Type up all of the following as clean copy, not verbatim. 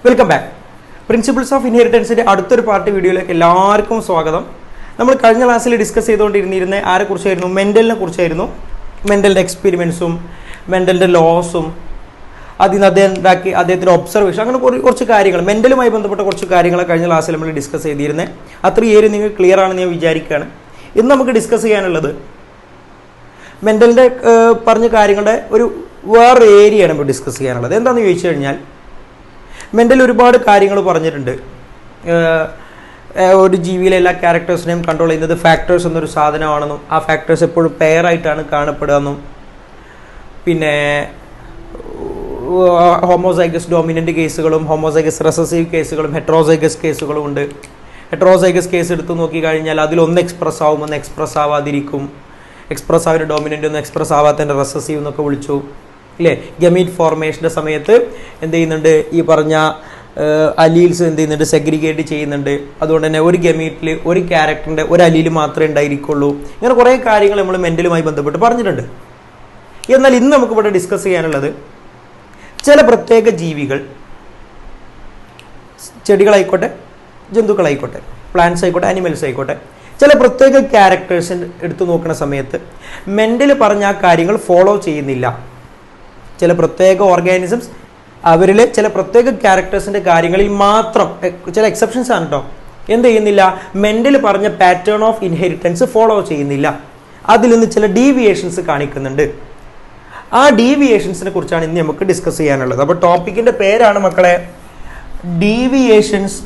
Welcome back. Principles of ഇൻഹെറിറ്റൻസിൻ്റെ അടുത്തൊരു part വീഡിയോയിലേക്ക് എല്ലാവർക്കും സ്വാഗതം. നമ്മൾ കഴിഞ്ഞ ക്ലാസ്സിൽ ഡിസ്കസ് ചെയ്തുകൊണ്ടിരുന്ന ആരെക്കുറിച്ചായിരുന്നു? മെൻഡലിനെ കുറിച്ചായിരുന്നു. മെൻഡലിൻ്റെ എക്സ്പെരിമെൻസും മെൻഡലിൻ്റെ ലോസും അതിൽ നിന്ന് അദ്ദേഹം ഉണ്ടാക്കി അദ്ദേഹത്തിൻ്റെ ഒബ്സർവേഷൻ, അങ്ങനെ കുറച്ച് കാര്യങ്ങൾ മെൻഡലുമായി ബന്ധപ്പെട്ട കുറച്ച് കാര്യങ്ങൾ കഴിഞ്ഞ ക്ലാസ്സിൽ നമ്മൾ ഡിസ്കസ് ചെയ്തിരുന്നത്. അത്രയും ഏരിയ നിങ്ങൾ ക്ലിയർ ആണെന്ന് ഞാൻ വിചാരിക്കുകയാണ്. ഇന്ന് നമുക്ക് ഡിസ്കസ് ചെയ്യാനുള്ളത് മെൻഡലിൻ്റെ പറഞ്ഞ കാര്യങ്ങളുടെ ഒരു വേറെ ഏരിയയാണ് നമ്മൾ ഡിസ്കസ് ചെയ്യാനുള്ളത്. എന്താണെന്ന് ചോദിച്ചു കഴിഞ്ഞാൽ, മെൻഡൽ ഒരുപാട് കാര്യങ്ങൾ പറഞ്ഞിട്ടുണ്ട്. ഒരു ജീവിയിലെ എല്ലാ ക്യാരക്ടേഴ്സിനെയും കൺട്രോൾ ചെയ്യുന്നത് ഫാക്ടേഴ്സ് എന്നൊരു സാധനമാണെന്നും ആ ഫാക്ടേഴ്സ് എപ്പോഴും പെയറായിട്ടാണ് കാണപ്പെടുകയെന്നും പിന്നെ ഹോമോസൈഗസ് ഡോമിനൻ്റ് കേസുകളും ഹോമോസൈഗസ് റെസസീവ് കേസുകളും ഹെട്രോസൈഗസ് കേസുകളും ഉണ്ട്. ഹെട്രോസൈഗസ് കേസ് എടുത്ത് നോക്കിക്കഴിഞ്ഞാൽ അതിലൊന്ന് എക്സ്പ്രസ് ആവും, ഒന്ന് എക്സ്പ്രസ് ആവാതിരിക്കും. എക്സ്പ്രസ് ആവിൻ്റെ ഡോമിനൻ്റ് ഒന്ന് എക്സ്പ്രസ് ആവാത്തതിൻ്റെ റെസസീവ് എന്നൊക്കെ വിളിച്ചു ഇല്ലേ. ഗമീറ്റ് ഫോർമേഷൻ്റെ സമയത്ത് എന്ത് ചെയ്യുന്നുണ്ട്, ഈ പറഞ്ഞ അലീൽസ് എന്ത് ചെയ്യുന്നുണ്ട്, സെഗ്രിഗേറ്റ് ചെയ്യുന്നുണ്ട്. അതുകൊണ്ട് തന്നെ ഒരു ഗമീറ്റിൽ ഒരു ക്യാരക്ടറിൻ്റെ ഒരു അലീൽ മാത്രമേ ഉണ്ടായിരിക്കുള്ളൂ. ഇങ്ങനെ കുറേ കാര്യങ്ങൾ നമ്മൾ മെൻ്റലുമായി ബന്ധപ്പെട്ട് പറഞ്ഞിട്ടുണ്ട്. എന്നാൽ ഇന്ന് നമുക്കിവിടെ ഡിസ്കസ് ചെയ്യാനുള്ളത് ചില പ്രത്യേക ജീവികൾ, ചെടികളായിക്കോട്ടെ ജന്തുക്കളായിക്കോട്ടെ പ്ലാന്റ്സ് ആയിക്കോട്ടെ ആനിമൽസ് ആയിക്കോട്ടെ, ചില പ്രത്യേക ക്യാരക്ടേഴ്സ് എടുത്തു നോക്കുന്ന സമയത്ത് മെൻ്റൽ പറഞ്ഞ ആ കാര്യങ്ങൾ ഫോളോ ചെയ്യുന്നില്ല. ചില പ്രത്യേക ഓർഗാനിസംസ് അവരിലെ ചില പ്രത്യേക ക്യാരക്ടേഴ്സിൻ്റെ കാര്യങ്ങളിൽ മാത്രം, ചില എക്സെപ്ഷൻസ് ആണ് കേട്ടോ, എന്ത് ചെയ്യുന്നില്ല, മെൻ്റൽ പറഞ്ഞ പാറ്റേൺ ഓഫ് ഇൻഹെറിറ്റൻസ് ഫോളോ ചെയ്യുന്നില്ല. അതിൽ നിന്ന് ചില ഡീവിയേഷൻസ് കാണിക്കുന്നുണ്ട്. ആ ഡീവിയേഷൻസിനെ കുറിച്ചാണ് ഇന്ന് നമുക്ക് ഡിസ്കസ് ചെയ്യാനുള്ളത്. അപ്പോൾ ടോപ്പിക്കിൻ്റെ പേരാണ് മക്കളെ ഡീവിയേഷൻസ്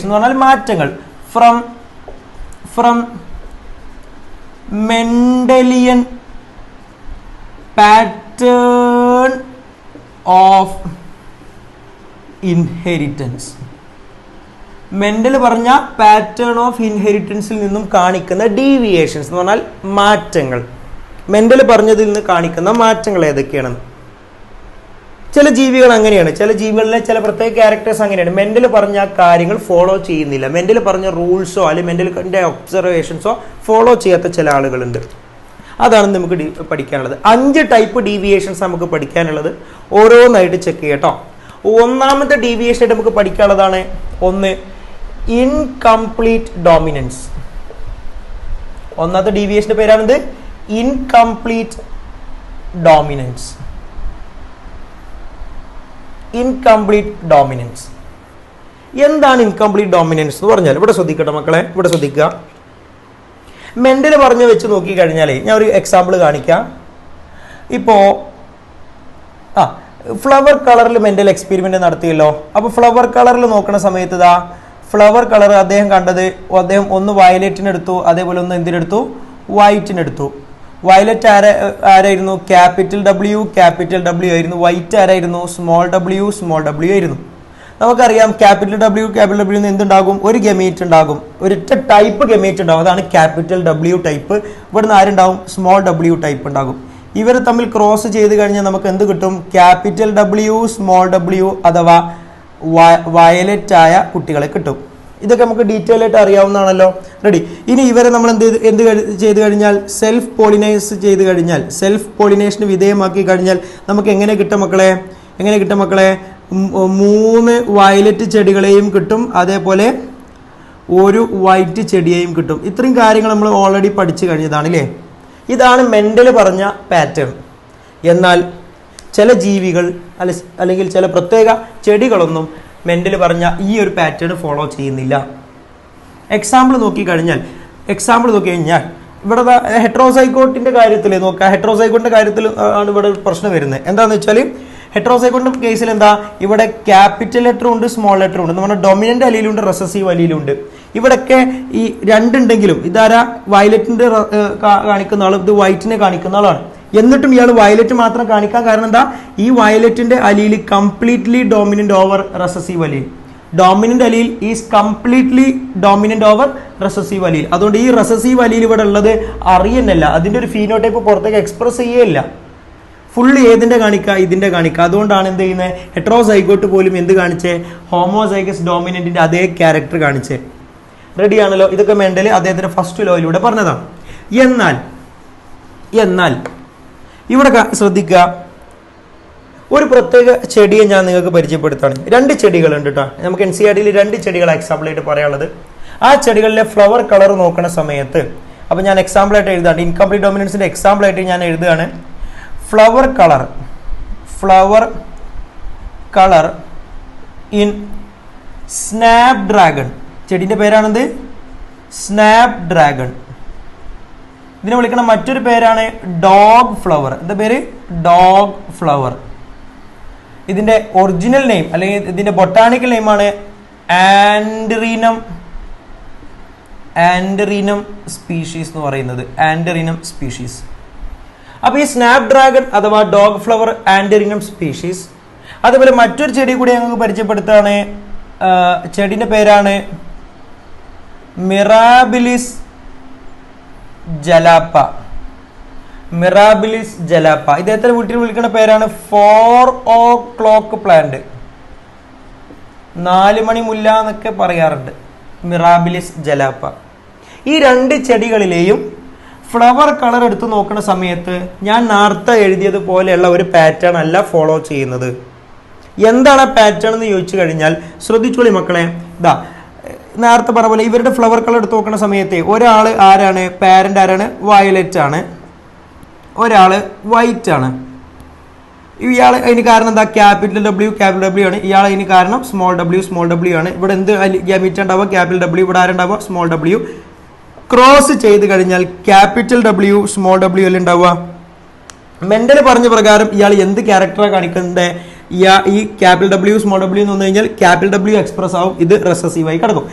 എന്ന് പറഞ്ഞാൽ മാറ്റങ്ങൾ from Mendelian pattern of inheritance. Mendel പറഞ്ഞ പാറ്റേൺ ഓഫ് ഇൻഹെറിറ്റൻസിൽ നിന്നും കാണിക്കുന്ന ഡീവിയേഷൻസ് എന്ന് പറഞ്ഞാൽ മാറ്റങ്ങൾ. മെൻഡൽ പറഞ്ഞതിൽ നിന്ന് കാണിക്കുന്ന മാറ്റങ്ങൾ ഏതൊക്കെയാണെന്ന്. ചില ജീവികൾ അങ്ങനെയാണ്, ചില ജീവികളിലെ ചില പ്രത്യേക ക്യാരക്ടേഴ്സ് അങ്ങനെയാണ്. മെൻഡൽ പറഞ്ഞ കാര്യങ്ങൾ ഫോളോ ചെയ്യുന്നില്ല, മെൻഡൽ പറഞ്ഞ റൂൾസോ അല്ലെങ്കിൽ മെൻഡലിൻ്റെ ഒബ്സർവേഷൻസോ ഫോളോ ചെയ്യാത്ത ചില ആളുകളുണ്ട്. അതാണ് നമുക്ക് പഠിക്കാനുള്ളത്. 5 ടൈപ്പ് ഡീവിയേഷൻസ് നമുക്ക് പഠിക്കാനുള്ളത്. ഓരോന്നായിട്ട് ചെക്ക് ചെയ്യട്ടോ. ഒന്നാമത്തെ ഡീവിയേഷൻ ആയിട്ട് നമുക്ക് പഠിക്കാനുള്ളതാണ് ഒന്ന് ഇൻകംപ്ലീറ്റ് ഡോമിനൻസ്. ഒന്നാമത്തെ ഡീവിയേഷന്റെ പേരാണിത് ഇൻകംപ്ലീറ്റ് ഡോമിനൻസ്. ഇൻകംപ്ലീറ്റ് ഡോമിനൻസ് എന്താണ് ഇൻകംപ്ലീറ്റ് ഡോമിനൻസ് എന്ന് പറഞ്ഞാൽ? ഇവിടെ ശ്രദ്ധിക്കട്ടെ മക്കളെ, ഇവിടെ ശ്രദ്ധിക്കുക. മെൻഡൽ പറഞ്ഞു വെച്ച് നോക്കിക്കഴിഞ്ഞാലേ ഞാൻ ഒരു എക്സാമ്പിൾ കാണിക്കാം. ഇപ്പോൾ ഫ്ലവർ കളറിൽ മെൻഡൽ എക്സ്പെരിമെന്റ് നടത്തിയല്ലോ. അപ്പോൾ ഫ്ലവർ കളറിൽ നോക്കുന്ന സമയത്ത് ഇതാ ഫ്ലവർ കളർ അദ്ദേഹം കണ്ടത്, അദ്ദേഹം ഒന്ന് വയലറ്റിനെടുത്തു, അതേപോലെ ഒന്ന് എന്തിനെടുത്തു, വൈറ്റിനെടുത്തു. വയലറ്റ് ആരായിരുന്നു? ക്യാപിറ്റൽ ഡബ്ല്യു ആയിരുന്നു. വൈറ്റ് ആരായിരുന്നു? സ്മോൾ ഡബ്ല്യു ആയിരുന്നു. നമുക്കറിയാം ക്യാപിറ്റൽ ഡബ്ല്യു എന്തുണ്ടാകും? ഒരു ഗമീറ്റ് ഉണ്ടാകും, ഒരൊറ്റ ടൈപ്പ് ഗമീറ്റ് ഉണ്ടാകും. അതാണ് ക്യാപിറ്റൽ ഡബ്ല്യു ടൈപ്പ്. ഇവിടുന്ന് ആരുണ്ടാവും? സ്മോൾ ഡബ്ല്യു ടൈപ്പ് ഉണ്ടാകും. ഇവർ തമ്മിൽ ക്രോസ് ചെയ്ത് കഴിഞ്ഞാൽ നമുക്ക് എന്ത് കിട്ടും? ക്യാപിറ്റൽ ഡബ്ല്യു സ്മോൾ ഡബ്ല്യു അഥവാ വയലറ്റ് ആയ കുട്ടികളെ കിട്ടും. ഇതൊക്കെ നമുക്ക് ഡീറ്റെയിൽ ആയിട്ട് അറിയാവുന്നതാണല്ലോ. റെഡി. ഇനി ഇവരെ നമ്മൾ എന്ത് ചെയ്ത് കഴിഞ്ഞാൽ സെൽഫ് പോളിനേഷന് വിധേയമാക്കി കഴിഞ്ഞാൽ നമുക്ക് എങ്ങനെ കിട്ടും മക്കളെ? 3 വയലറ്റ് ചെടികളെയും കിട്ടും, അതേപോലെ ഒരു വൈറ്റ് ചെടിയെയും കിട്ടും. ഇത്രയും കാര്യങ്ങൾ നമ്മൾ ഓൾറെഡി പഠിച്ചു കഴിഞ്ഞതാണ് അല്ലേ. ഇതാണ് മെൻഡൽ പറഞ്ഞ പാറ്റേൺ. എന്നാൽ ചില ജീവികൾ അല്ലെങ്കിൽ ചില പ്രത്യേക ചെടികളൊന്നും മെൻഡൽ പറഞ്ഞ ഈ ഒരു പാറ്റേൺ ഫോളോ ചെയ്യുന്നില്ല. എക്സാമ്പിൾ നോക്കി കഴിഞ്ഞാൽ ഇവിടെ ഹെട്രോസൈഗോട്ടിന്റെ കാര്യത്തിൽ നോക്കുക. ഹെട്രോസൈഗോട്ടിന്റെ കാര്യത്തിൽ ആണ് ഇവിടെ പ്രശ്നം വരുന്നത്. എന്താണെന്ന് വെച്ചാൽ ഹെട്രോസൈഗോട്ടിന്റെ കേസിൽ എന്താ, ഇവിടെ ക്യാപിറ്റൽ ലെറ്റർ ഉണ്ട്, സ്മോൾ ലെറ്റർ ഉണ്ട്. നമ്മുടെ ഡൊമിനന്റ് അലീലുണ്ട്, റെസസീവ് അലീലുണ്ട്. ഇവിടൊക്കെ ഈ രണ്ടുണ്ടെങ്കിലും ഇതാരാ? വയലറ്റിന്റെ കാണിക്കുന്ന ആൾ, ഇത് വൈറ്റിനെ കാണിക്കുന്ന ആളാണ്. എന്നിട്ടും ഇയാൾ വയലറ്റ് മാത്രം കാണിക്കാൻ കാരണം എന്താ? ഈ വയലറ്റിന്റെ allele completely dominant over recessive allele. Dominant allele is completely dominant over recessive allele. അതുകൊണ്ട് ഈ റെസസീവ് അലീൽ ഇവിടെ ഉള്ളത് അറിയുന്നില്ല, അതിന്റെ ഒരു ഫീനോടൈപ്പ് പുറത്തേക്ക് എക്സ്പ്രസ് ചെയ്യേയില്ല. ഫുള്ള് ഏതിന്റെ കാണിക്കുക? ഇതിന്റെ കാണിക്കുക. അതുകൊണ്ടാണ് എന്ത് ചെയ്യുന്നത്? ഹെട്രോസൈഗോട്ട് പോലും എന്ത് കാണിച്ചേ? ഹോമോസൈഗസ് ഡോമിനന്റിന്റെ അതേ ക്യാരക്ടർ കാണിച്ചേ. റെഡിയാണല്ലോ. ഇതൊക്കെ മെൻഡൽ അദ്ദേഹത്തിന്റെ ഫസ്റ്റ് ലോയിലൂടെ പറഞ്ഞതാണ്. എന്നാൽ ഇവിടെ ശ്രദ്ധിക്കുക, ഒരു പ്രത്യേക ചെടിയെ ഞാൻ നിങ്ങൾക്ക് പരിചയപ്പെടുത്താണ്. 2 ചെടികളുണ്ട് കേട്ടോ. നമുക്ക് NCERT-യിൽ 2 ചെടികളാണ് എക്സാമ്പിളായിട്ട് പറയാനുള്ളത്. ആ ചെടികളിലെ ഫ്ലവർ കളർ നോക്കുന്ന സമയത്ത്, അപ്പോൾ ഞാൻ എക്സാമ്പിളായിട്ട് എഴുതാണ്, ഇൻകംപ്ലീറ്റ് ഡോമിനൻസിൻ്റെ എക്സാമ്പിളായിട്ട് ഞാൻ എഴുതുകയാണ്. Flower colour in snapdragon. ചെടിൻ്റെ പേരാണെന്ത്? Snapdragon. ഇതിനെ വിളിക്കുന്ന മറ്റൊരു പേരാണ് ഡോഗ് ഫ്ലവർ. എന്താ പേര്? Dog flower. ഇതിന്റെ ഒറിജിനൽ നെയിം അല്ലെങ്കിൽ ഇതിന്റെ ബൊട്ടാണിക്കൽ നെയിമാണ് ആൻഡറിനം സ്പീഷീസ് എന്ന് പറയുന്നത്. Antirrhinum species. അപ്പോൾ ഈ സ്നാപ് ഡ്രാഗൺ അഥവാ ഡോഗ് ഫ്ലവർ ആൻഡറിനം സ്പീഷീസ്. അതുപോലെ മറ്റൊരു ചെടി കൂടി ഞങ്ങൾക്ക് പരിചയപ്പെടുത്താണ്. ചെടിന്റെ പേരാണ് മിറാബിലിസ് ജലാപ്പ. ഇദ്ദേഹത്തിന് വീട്ടിൽ വിളിക്കുന്ന പേരാണ് 4 o'clock പ്ലാന്റ്. 4 മണി മുല്ല എന്നൊക്കെ പറയാറുണ്ട്. മിറാബിലിസ് ജലാപ്പ. ഈ 2 ചെടികളിലെയും ഫ്ലവർ കളർ എടുത്ത് നോക്കുന്ന സമയത്ത് ഞാൻ നേരത്തെ എഴുതിയതുപോലെയുള്ള ഒരു പാറ്റേൺ അല്ല ഫോളോ ചെയ്യുന്നത്. എന്താണ് ആ പാറ്റേൺ എന്ന് ചോദിച്ചു കഴിഞ്ഞാൽ ശ്രദ്ധിച്ചോളി മക്കളെ. ഇതാ നേരത്തെ പറഞ്ഞ പോലെ ഇവരുടെ ഫ്ലവർ കളർ എടുത്ത് നോക്കുന്ന സമയത്ത് ഒരാൾ ആരാണ്? പാരന്റ് ആരാണ്? വയലറ്റ് ആണ്. ഒരാൾ വൈറ്റ് ആണ്. ഇയാൾ അതിന് കാരണം എന്താ? ക്യാപിറ്റൽ ഡബ്ല്യു ആണ്. ഇയാൾ അതിന് കാരണം സ്മോൾ ഡബ്ല്യു ആണ്. ഇവിടെ എന്ത് ഗാമീറ്റ് ഉണ്ടാവുക? Capital W. ഇവിടെ ആരുണ്ടാവുക? Small W. ക്രോസ് ചെയ്ത് കഴിഞ്ഞാൽ ക്യാപിറ്റൽ ഡബ്ല്യു സ്മോൾ ഡബ്ല്യു അല്ലേ ഉണ്ടാവുക? മെന്റൽ പറഞ്ഞ പ്രകാരം ഇയാൾ എന്ത് ക്യാരക്ടറാണ് കാണിക്കുന്നത്? ഈ ക്യാപിറ്റൽ ഡബ്ല്യു സ്മോൾ ഡബ്ല്യു എന്ന് വന്നു കഴിഞ്ഞാൽ ക്യാപിറ്റൽ ഡബ്ല്യു എക്സ്പ്രസ് ആവും. ഇത് റെസസീവായി കിടക്കും.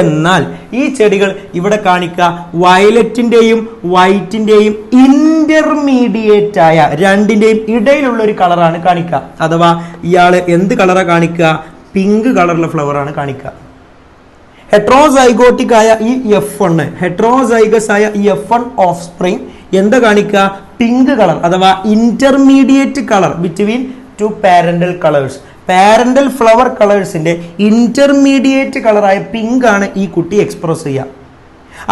എന്നാൽ ഈ ചെടികൾ ഇവിടെ കാണിക്കുക വയലറ്റിന്റെയും വൈറ്റിന്റെയും ഇന്റർമീഡിയറ്റ് ആയ, രണ്ടിന്റെയും ഇടയിലുള്ള ഒരു കളറാണ് കാണിക്കുക. അഥവാ ഇയാൾ എന്ത് കളറാണ് കാണിക്കുക? പിങ്ക് കളറുള്ള ഫ്ലവറാണ് കാണിക്കുക. ഹെട്രോസൈഗോട്ടിക് ആയ ഈ F1, ഹെട്രോസൈഗസ് ആയ ഈ F1 ഓഫ് സ്പ്രിംഗ് എന്താ കാണിക്കുക? പിങ്ക് കളർ അഥവാ intermediate colour between 2 parental colours. Parental flower കളേഴ്സിന്റെ ഇന്റർമീഡിയറ്റ് കളറായ പിങ്ക് ആണ് ഈ കുട്ടി എക്സ്പ്രസ് ചെയ്യുക.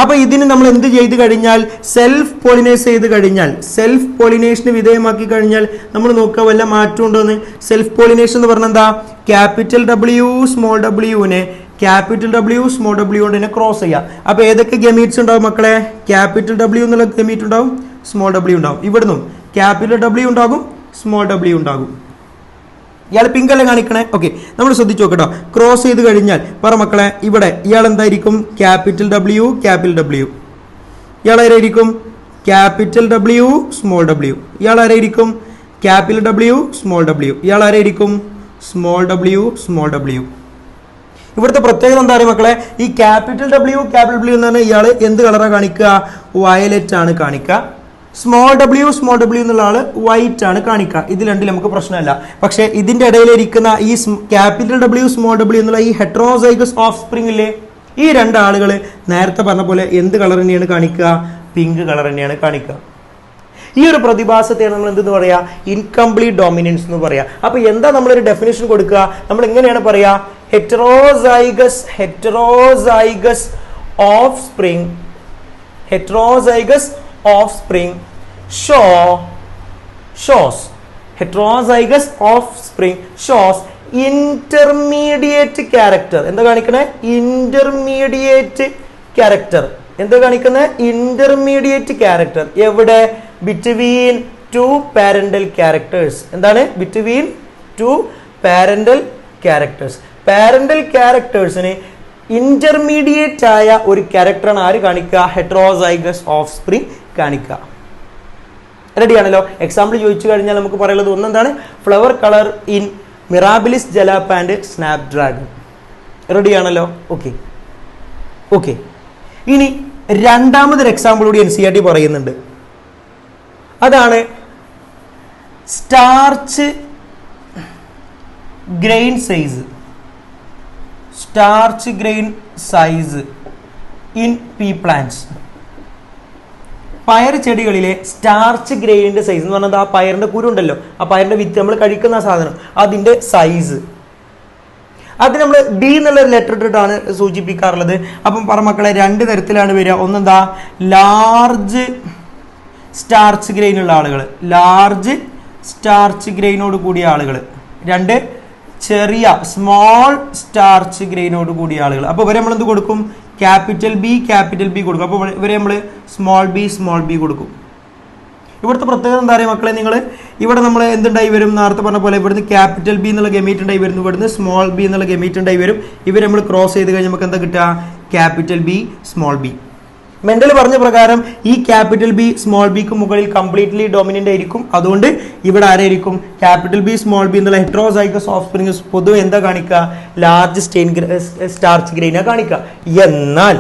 അപ്പൊ ഇതിന് നമ്മൾ എന്ത് ചെയ്ത് കഴിഞ്ഞാൽ, സെൽഫ് പോളിനൈസ് ചെയ്ത് കഴിഞ്ഞാൽ, സെൽഫ് പോളിനേഷന് വിധേയമാക്കി കഴിഞ്ഞാൽ നമ്മൾ നോക്കുക വല്ല മാറ്റം ഉണ്ടോന്ന്. സെൽഫ് പോളിനേഷൻ എന്ന് പറഞ്ഞാൽ എന്താ? ക്യാപിറ്റൽ ഡബ്ല്യു സ്മോൾ ഡബ്ല്യുവിനെ ക്യാപിറ്റൽ ഡബ്ല്യു സ്മോൾ ഡബ്ല്യു കൊണ്ട് തന്നെ ക്രോസ് ചെയ്യാം. അപ്പൊ ഏതൊക്കെ ഗമീറ്റ്സ് ഉണ്ടാവും മക്കളെ? ക്യാപിറ്റൽ ഡബ്ല്യു എന്നുള്ള ഗമീറ്റ് ഉണ്ടാവും, സ്മോൾ ഡബ്ല്യു ഉണ്ടാവും. ഇവിടുന്നും ക്യാപിറ്റൽ ഡബ്ല്യു ഉണ്ടാകും, സ്മോൾ ഡബ്ല്യു ഉണ്ടാകും. ഇയാൾ പിങ്ക് അല്ലേ കാണിക്കണേ? ഓക്കെ, നമ്മൾ ശ്രദ്ധിച്ചു നോക്കട്ടോ. ക്രോസ് ചെയ്ത് കഴിഞ്ഞാൽ പറ മക്കളെ, ഇവിടെ ഇയാൾ എന്തായിരിക്കും? Capital W capital W. ഇയാൾ ആരായിരിക്കും? Capital W small W. ഇയാൾ ആരായിരിക്കും? Capital W small W. ഇയാൾ ആരായിരിക്കും? Small W small W. ഇവിടുത്തെ പ്രത്യേകത എന്താ പറയുക മക്കളെ? ഈ ക്യാപിറ്റൽ ഡബ്ല്യു ക്യാപിറ്റൽ ഡബ്ല്യു എന്ന് പറഞ്ഞാൽ ഇയാൾ എന്ത് കളറാണ് കാണിക്കുക? വയലറ്റ് ആണ് കാണിക്കുക. സ്മോൾ ഡബ്ല്യു എന്നുള്ള ആള് വൈറ്റ് ആണ് കാണിക്കുക. ഇത് രണ്ടിൽ നമുക്ക് പ്രശ്നമല്ല. പക്ഷെ ഇതിന്റെ ഇടയിലിരിക്കുന്ന ഈ ക്യാപിറ്റൽ ഡബ്ല്യു സ്മോൾ ഡബ്ല്യു എന്നുള്ള ഈ ഹെട്രോസൈഗസ് ഓഫ് സ്പ്രിംഗ് ഇല്ലേ, ഈ 2 ആളുകൾ നേരത്തെ പറഞ്ഞ പോലെ എന്ത് കളർ തന്നെയാണ് കാണിക്കുക? പിങ്ക് കളർ തന്നെയാണ് കാണിക്കുക. ഈ ഒരു പ്രതിഭാസത്തെയാണ് നമ്മൾ എന്തെന്ന് പറയാ? ഇൻകംപ്ലീറ്റ് ഡോമിനൻസ് എന്ന് പറയാ. അപ്പൊ എന്താ നമ്മളൊരു ഡെഫിനേഷൻ കൊടുക്കുക? നമ്മൾ എങ്ങനെയാണ് പറയാ? Heterozygous offspring shows intermediate character. എന്താ കാണിക്കണേ? Intermediate character. എന്താ കാണിക്കുന്നത്? Intermediate character. എവിടെ? Between 2 parental characters. എന്താണ്? Between 2 parental characters. പാരന്റൽ ക്യാരക്ടേഴ്സിന് ഇന്റർമീഡിയറ്റ് ആയ ഒരു ക്യാരക്ടറാണ് ആര് കാണിക്കുക? ഹെട്രോസൈഗസ് ഓഫ് സ്പ്രിംഗ് കാണിക്കുക. റെഡിയാണല്ലോ? എക്സാമ്പിൾ ചോദിച്ചു കഴിഞ്ഞാൽ നമുക്ക് പറയുന്നത് ഒന്നെന്താണ്? Flower colour in Mirabilis jalapa and snapdragon. റെഡിയാണല്ലോ? ഓക്കെ. ഇനി രണ്ടാമതൊരു എക്സാമ്പിൾ കൂടി NCERT പറയുന്നുണ്ട്. അതാണ് starch grain size in pea plants. പയർ ചെടികളിലെ സ്റ്റാർച്ച് ഗ്രെയിനിന്റെ സൈസ് എന്ന് പറഞ്ഞാൽ ആ പയറിന്റെ കുരു ഉണ്ടല്ലോ, ആ പയറിന്റെ വിത്ത് നമ്മൾ കഴിക്കുന്ന സാധനം, അതിന്റെ സൈസ്. അത് നമ്മൾ ഡി എന്നുള്ള ലെറ്റർ ഇട്ടിട്ടാണ് സൂചിപ്പിക്കാറുള്ളത്. അപ്പം പറ മക്കളെ, 2 തരത്തിലാണ് വരിക. ഒന്നെന്താ? ലാർജ് സ്റ്റാർച്ച് ഗ്രെയിൻ ഉള്ള ആളുകൾ, ലാർജ് സ്റ്റാർച്ച് ഗ്രൈനോട് കൂടിയ ആളുകൾ. 2 ചെറിയ സ്മോൾ സ്റ്റാർച്ച് ഗ്രൈനോട് കൂടിയ ആളുകൾ. അപ്പോൾ ഇവരെ നമ്മൾ എന്ത് കൊടുക്കും? ക്യാപിറ്റൽ ബി കൊടുക്കും. അപ്പോൾ ഇവരെ നമ്മൾ സ്മോൾ ബി കൊടുക്കും. ഇവിടുത്തെ പ്രത്യേകത എന്താ പറയുക മക്കളെ? നിങ്ങൾ ഇവിടെ നമ്മൾ എന്തുണ്ടായി വരും? നേരത്തെ പറഞ്ഞ പോലെ ഇവിടുന്ന് ക്യാപിറ്റൽ ബി എന്നുള്ള ഗമേറ്റ് ഉണ്ടായി വരുന്നു, ഇവിടുന്ന് സ്മോൾ ബി എന്നുള്ള ഗമേറ്റ് ഉണ്ടായി വരും. ഇവർ നമ്മൾ ക്രോസ് ചെയ്ത് കഴിഞ്ഞാൽ നമുക്ക് എന്താ കിട്ടുക? Capital B small B. Mendel പറഞ്ഞ പ്രകാരം ഈ ക്യാപിറ്റൽ ബി സ്മോൾ ബിക്ക് മുകളിൽ കംപ്ലീറ്റ്ലി ഡോമിനന്റ് ആയിരിക്കും. അതുകൊണ്ട് ഇവിടെ ആരായിരിക്കും? ക്യാപിറ്റൽ ബി സ്മോൾ ബി എന്നുള്ള ഹെറ്ററോസൈഗസ് ഓഫ്സ്പ്രിംഗ് പൊതുവെ എന്താ കാണിക്കുക? ലാർജ് സ്റ്റാർച്ച് ഗ്രൈനാ കാണിക്കുക. എന്നാൽ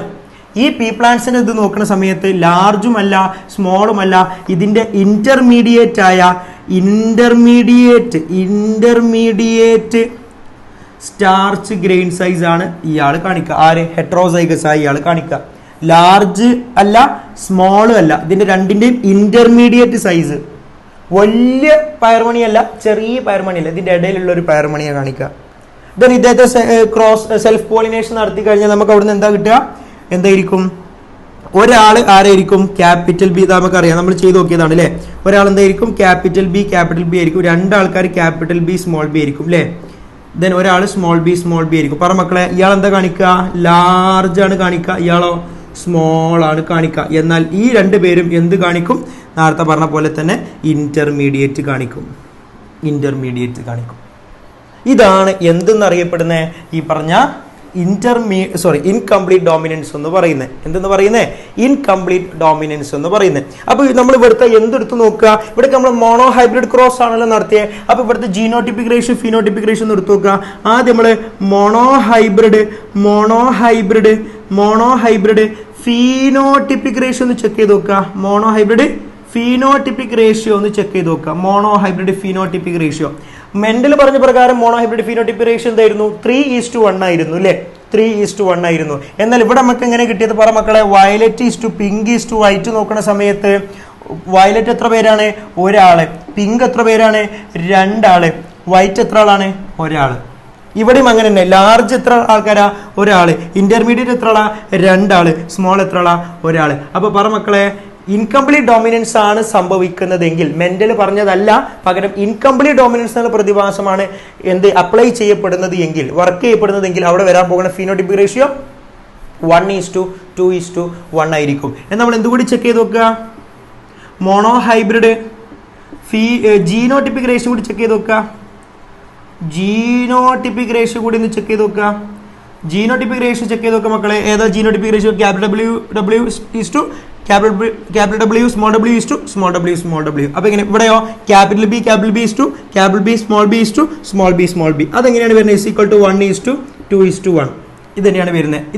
ഈ പീ പ്ലാന്റ്സിന് ഇത് നോക്കുന്ന സമയത്ത് ലാർജും അല്ല സ്മോളും അല്ല, ഇതിന്റെ ഇന്റർമീഡിയറ്റ് ആയ ഇന്റർമീഡിയറ്റ് സ്റ്റാർച്ച് ഗ്രെയിൻ സൈസ് ആണ് ഇയാൾ കാണിക്കുക. ആര്? ഹെറ്ററോസൈഗസ് ആയി ഇയാൾ കാണിക്കുക. ലാർജ് അല്ല സ്മോളും അല്ല, ഇതിന്റെ രണ്ടിന്റെയും ഇന്റർമീഡിയറ്റ് സൈസ്. വലിയ പയർമണിയല്ല, ചെറിയ പയർമണിയല്ല, ഇതിന്റെ ഇടയിലുള്ള ഒരു പയർമണിയെ കാണിക്കുക. ദെൻ ഇദ്ദേഹത്തെ സെൽഫ് പോളിനേഷൻ നടത്തി കഴിഞ്ഞാൽ നമുക്ക് അവിടുന്ന് എന്താ കിട്ടുക? എന്തായിരിക്കും? ഒരാൾ ആരായിരിക്കും? Capital B. നമുക്കറിയാം, നമ്മൾ ചെയ്ത് നോക്കിയതാണ് അല്ലേ? ഒരാൾ എന്തായിരിക്കും? ക്യാപിറ്റൽ ബി ആയിരിക്കും. 2 ആൾക്കാർ ക്യാപിറ്റൽ ബി സ്മോൾ ബി ആയിരിക്കും അല്ലേ? ദെൻ ഒരാൾ സ്മോൾ ബി ആയിരിക്കും. പറ മക്കളെ, ഇയാൾ എന്താ കാണിക്കുക? ലാർജ് ആണ് കാണിക്കുക, ഇയാളോ സ്മോൾ ആണ് കാണിക്കുക. എന്നാൽ ഈ 2 പേരും എന്ത് കാണിക്കും? നേരത്തെ പറഞ്ഞ പോലെ തന്നെ ഇന്റർമീഡിയറ്റ് കാണിക്കും. ഇതാണ് എന്തെന്നറിയപ്പെടുന്നത്? ഈ പറഞ്ഞ ഇൻകംപ്ലീറ്റ് ഡോമിനൻസ് എന്ന് പറയുന്നത്. എന്തെന്ന് പറയുന്നത്? ഇൻകംപ്ലീറ്റ് ഡോമിനൻസ് എന്ന് പറയുന്നത്. അപ്പോൾ നമ്മൾ ഇവിടുത്തെ എന്തെടുത്ത് നോക്കുക? ഇവിടെ നമ്മൾ മോണോ ഹൈബ്രിഡ് ക്രോസ് ആണല്ലോ നടത്തിയത്. അപ്പോൾ ഇവിടുത്തെ ജീനോട്ടിപ്പിക് റേഷ്യോ ഫിനോട്ടിപ്പിക് റേഷ്യോ എന്ന് എടുത്ത് നോക്കുക. ആദ്യം നമ്മൾ മോണോ ഹൈബ്രിഡ് ഫീനോട്ടിപ്പിക് റേഷ്യോ ഒന്ന് ചെക്ക് ചെയ്ത് നോക്കുക. Mono hybrid phenotypic ratio mental പറഞ്ഞ പ്രകാരം മോണോ ഹൈബ്രിഡ് ഫീനോട്ടിപ്പിക് റേഷ്യോ എന്തായിരുന്നു? 3:1 ആയിരുന്നു അല്ലേ? 3:1 ആയിരുന്നു. എന്നാൽ ഇവിടെ നമുക്ക് എങ്ങനെ കിട്ടിയത്? പറ മക്കളെ. വയലറ്റ് പിങ്ക് വൈറ്റ് നോക്കുന്ന സമയത്ത് വയലറ്റ് എത്ര പേരാണ്? ഒരാള്. പിങ്ക് എത്ര പേരാണ്? 2 ആള്. വൈറ്റ് എത്ര ആളാണ്? ഒരാള്. ഇവിടെയും അങ്ങനെ തന്നെ. ലാർജ് എത്ര ആൾക്കാരാ? ഒരാള്. ഇന്റർമീഡിയറ്റ് എത്ര ആളാ? 2 ആള്. സ്മോൾ എത്ര ആളാ? ഒരാള്. അപ്പൊ പറ മക്കളെ, ഇൻകംപ്ലീറ്റ് ഡോമിനൻസ് ആണ് സംഭവിക്കുന്നതെങ്കിൽ, മെന്റൽ പറഞ്ഞതല്ല, പകരം ഇൻകംപ്ലീറ്റ് ഡോമിനൻസ് എന്നുള്ള പ്രതിഭാസമാണ് അപ്ലൈ ചെയ്യപ്പെടുന്നത് എങ്കിൽ, വർക്ക് ചെയ്യപ്പെടുന്നതെങ്കിൽ അവിടെ വരാൻ പോകുന്ന ഫിനോട്ടിപ്പിക് റേഷ്യോ 1:2:1 ആയിരിക്കും. എന്ന് നമ്മൾ എന്തുകൂടി ചെക്ക് ചെയ്ത് നോക്കുക? മോണോ ഹൈബ്രിഡ് ജീനോട്ടിപ്പിക് റേഷ്യോ കൂടി ചെക്ക് ചെയ്ത് നോക്കുക. ജീനോട്ടിപ്പിക് റേഷ്യോ ചെക്ക് ചെയ്ത് നോക്കുക മക്കളെ. ഏതാ genotypic ratio? Capital W small w. അപ്പൊ എങ്ങനെ? ഇവിടെയോ ക്യാപിറ്റൽ B സ്മോൾ b. അതെങ്ങനെയാണ് വരുന്നത്? 1:2:1. ഇത്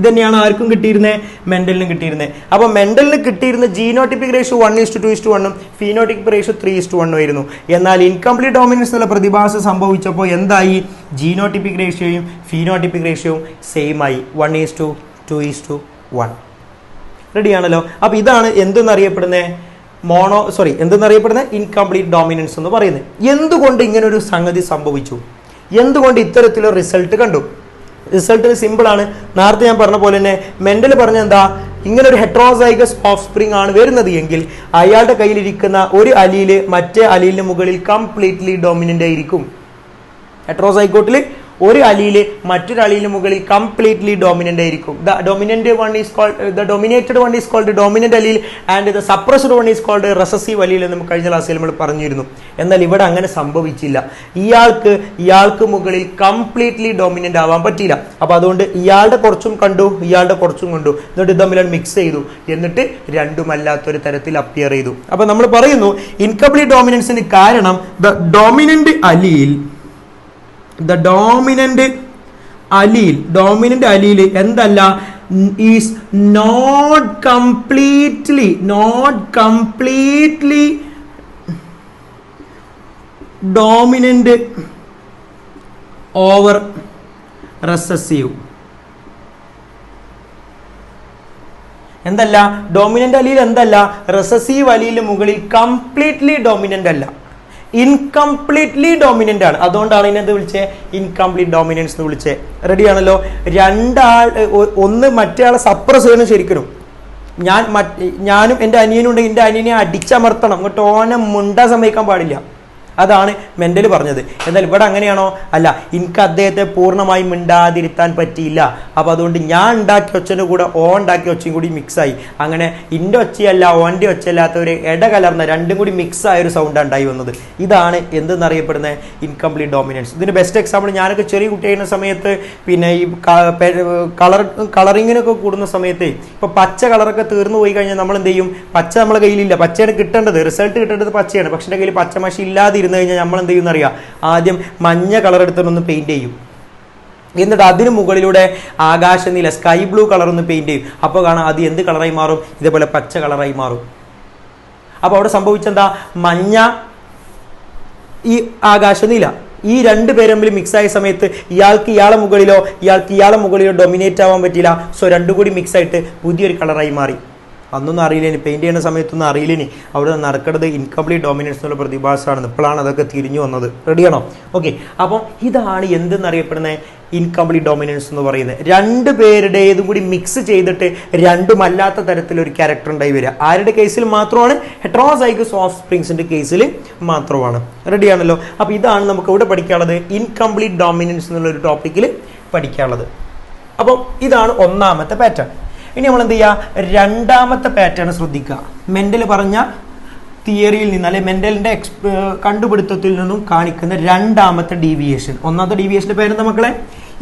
തന്നെയാണ് ആർക്കും കിട്ടിയിരുന്നത്? മെന്റലിനും കിട്ടിയിരുന്നത്. അപ്പൊ മെന്റലിന് കിട്ടിയിരുന്ന ജീനോട്ടിപ്പിക് റേഷ്യോ 1:2:1 ഫീനോട്ടിപ്പിക് റേഷ്യോ 3:1 ആയിരുന്നു. എന്നാൽ ഇൻകംപ്ലീറ്റ് ഡോമിനൻസ് എന്നുള്ള പ്രതിഭാസം സംഭവിച്ചപ്പോൾ എന്തായി? ജീനോട്ടിപ്പിക് റേഷ്യോയും ഫീനോട്ടിപ്പിക് റേഷ്യോയും സെയിം ആയി. 1:2:1. റെഡിയാണല്ലോ? അപ്പൊ ഇതാണ് എന്തെന്നറിയപ്പെടുന്നത്? ഇൻകംപ്ലീറ്റ് ഡോമിനൻസ് എന്ന് പറയുന്നത്. എന്തുകൊണ്ട് ഇങ്ങനെ ഒരു സംഗതി സംഭവിച്ചു? എന്തുകൊണ്ട് ഇത്തരത്തിലൊരു റിസൾട്ട് കണ്ടു? റിസൾട്ട് സിമ്പിൾ ആണ്. നേരത്തെ ഞാൻ പറഞ്ഞ പോലെ തന്നെ മെന്റൽ പറഞ്ഞ എന്താ? ഇങ്ങനെ ഒരു ഹെറ്ററോസൈഗസ് ഓഫ്സ്പ്രിംഗ് ആണ് വരുന്നത് എങ്കിൽ അയാളുടെ കയ്യിലിരിക്കുന്ന ഒരു അലീല് മറ്റേ അലീലിന് മുകളിൽ കംപ്ലീറ്റ്ലി ഡോമിനന്റ് ആയിരിക്കും. ഹെറ്ററോസൈഗോട്ടിൽ ഒരു അലീല് മറ്റൊരു അലീലിന് മുകളിൽ കംപ്ലീറ്റ്ലി ഡോമിനന്റ് ആയിരിക്കും. The dominated one is called dominant allele and the suppressed one is called recessive allele എന്ന് കഴിഞ്ഞ ക്ലാസ്സിൽ നമ്മൾ പറഞ്ഞിരുന്നു. എന്നാൽ ഇവിടെ അങ്ങനെ സംഭവിച്ചില്ല. ഇയാൾക്ക് മുകളിൽ കംപ്ലീറ്റ്ലി ഡോമിനന്റ് ആവാൻ പറ്റിയില്ല. അപ്പൊ അതുകൊണ്ട് ഇയാളുടെ കുറച്ചും കണ്ടു, ഇയാളുടെ കുറച്ചും കണ്ടു, എന്നിട്ട് തമ്മിൽ മിക്സ് ചെയ്തു, എന്നിട്ട് രണ്ടുമല്ലാത്തൊരു തരത്തിൽ അപ്പിയർ ചെയ്തു. അപ്പൊ നമ്മൾ പറയുന്നു ഇൻകംപ്ലീറ്റ് ഡോമിനൻസിന് കാരണം the dominant allele എന്തല്ല? is not completely dominant over recessive. എന്തല്ല? ഡോമിനന്റ് അലീൽ എന്തല്ല? റെസസീവ് അലീലിന് മുകളിൽ കംപ്ലീറ്റ്ലി ഡോമിനന്റ് അല്ല, ഇൻകംപ്ലീറ്റ്ലി ഡോമിനന്റ് ആണ്. അതുകൊണ്ടാണ് ഇതിനെന്ത് വിളിച്ചേ? ഇൻകംപ്ലീറ്റ് ഡോമിനൻസ് എന്ന് വിളിച്ചേ. റെഡി ആണല്ലോ? ഒന്ന് മറ്റേ ആളെ സപ്രസ് ചെയ്യണം ശരിക്കും. ഞാനും എൻ്റെ അനിയനും ഉണ്ടെങ്കിൽ എൻ്റെ അനിയനെ അടിച്ചമർത്തണം, അങ്ങോട്ട് ഓനെ മുണ്ടാൻ സമ്മതിക്കാൻ പാടില്ല. അതാണ് മെൻ്റൽ പറഞ്ഞത്. എന്നാൽ ഇവിടെ അങ്ങനെയാണോ? അല്ല, എനിക്ക് അദ്ദേഹത്തെ പൂർണ്ണമായും മിണ്ടാതിരുത്താൻ പറ്റിയില്ല. അപ്പോൾ അതുകൊണ്ട് ഞാൻ ഉണ്ടാക്കിയ ഒച്ചൻ്റെ കൂടെ ഓൻ ഉണ്ടാക്കിയ ഒച്ചയും കൂടി മിക്സായി. അങ്ങനെ എൻ്റെ ഒച്ചയല്ല ഓൻ്റെ ഒച്ചയല്ലാത്ത ഒരു ഇടകലർന്ന രണ്ടും കൂടി മിക്സായ ഒരു സൗണ്ടാണ് ഉണ്ടായി വന്നത്. ഇതാണ് എന്തെന്നറിയപ്പെടുന്നത് ഇൻകംപ്ലീറ്റ് ഡോമിനൻസ്. ഇതിന് ബെസ്റ്റ് എക്സാമ്പിൾ, ഞാനൊക്കെ ചെറിയ കുട്ടിയായിരുന്ന സമയത്ത് പിന്നെ ഈ കളറിങ്ങിനൊക്കെ കൂടുന്ന സമയത്ത് ഇപ്പോൾ പച്ച കളറൊക്കെ തീർന്നു പോയി കഴിഞ്ഞാൽ നമ്മൾ എന്ത് ചെയ്യും? പച്ച നമ്മളെ കയ്യിലില്ല, പച്ചയാണ് കിട്ടേണ്ടത്, റിസൾട്ട് കിട്ടേണ്ടത് പച്ചയാണ്. പക്ഷേ എൻ്റെ കയ്യിൽ പച്ച മഷി ഇല്ലാതിരുന്നു കഴിഞ്ഞാൽ നമ്മൾ എന്ത് ചെയ്യുന്ന അറിയാം? ആദ്യം മഞ്ഞ കളർ എടുത്തൊന്ന് പെയിന്റ് ചെയ്യും. എന്നിട്ട് അതിന് മുകളിലൂടെ ആകാശനീല സ്കൈ ബ്ലൂ കളർ ഒന്ന് പെയിന്റ് ചെയ്യും. അപ്പോൾ കാണാം അത് എന്ത് കളറായി മാറും? ഇതേപോലെ പച്ച കളറായി മാറും. അപ്പോൾ അവിടെ സംഭവിച്ചെന്താ? മഞ്ഞ, ഈ ആകാശനീല, ഈ രണ്ട് പേരും തമ്മിൽ മിക്സ് ആയ സമയത്ത് ഇയാൾക്ക് ഇയാളെ മുകളിലോ ഡൊമിനേറ്റ് ആവാൻ പറ്റില്ല. സോ രണ്ടും കൂടി മിക്സ് ആയിട്ട് പുതിയൊരു കളറായി മാറി. അന്നൊന്നും അറിയില്ലേനി, പെയിൻറ്റ് ചെയ്യുന്ന സമയത്തൊന്നും അറിയില്ലേനി അവിടെ നടക്കുന്നത് ഇൻകംപ്ലീറ്റ് ഡോമിനൻസ് എന്നുള്ള പ്രതിഭാസമാണ്. ഇപ്പോഴാണ് അതൊക്കെ തിരിഞ്ഞു വന്നത്. റെഡിയാണോ? ഓക്കെ. അപ്പം ഇതാണ് എന്തെന്നറിയപ്പെടുന്നത് ഇൻകംപ്ലീറ്റ് ഡോമിനൻസ് എന്ന് പറയുന്നത്. രണ്ട് പേരുടേതും കൂടി മിക്സ് ചെയ്തിട്ട് രണ്ടുമല്ലാത്ത തരത്തിലൊരു ക്യാരക്ടർ ഉണ്ടായി വരിക. ആരുടെ കേസിൽ മാത്രമാണ്? ഹെറ്ററോസൈഗസ് ഓഫ് സ്പ്രിങ്സിൻ്റെ കേസിൽ മാത്രമാണ്. റെഡിയാണല്ലോ? അപ്പോൾ ഇതാണ് നമുക്ക് ഇവിടെ പഠിക്കാനുള്ളത്, ഇൻകംപ്ലീറ്റ് ഡോമിനൻസ് എന്നുള്ളൊരു ടോപ്പിക്കിൽ പഠിക്കാനുള്ളത്. അപ്പം ഇതാണ് ഒന്നാമത്തെ പാറ്റേൺ. ഇനി നമ്മൾ എന്ത് ചെയ്യുക? രണ്ടാമത്തെ പാറ്റേൺ ശ്രദ്ധിക്കുക. മെൻ്റൽ പറഞ്ഞ തിയറിയിൽ നിന്ന്, അല്ലെങ്കിൽ മെൻ്റലിൻ്റെ കണ്ടുപിടുത്തത്തിൽ നിന്നും കാണിക്കുന്ന രണ്ടാമത്തെ ഡീവിയേഷൻ. ഒന്നാമത്തെ ഡീവിയേഷൻ്റെ പേരെന്താ മക്കളെ?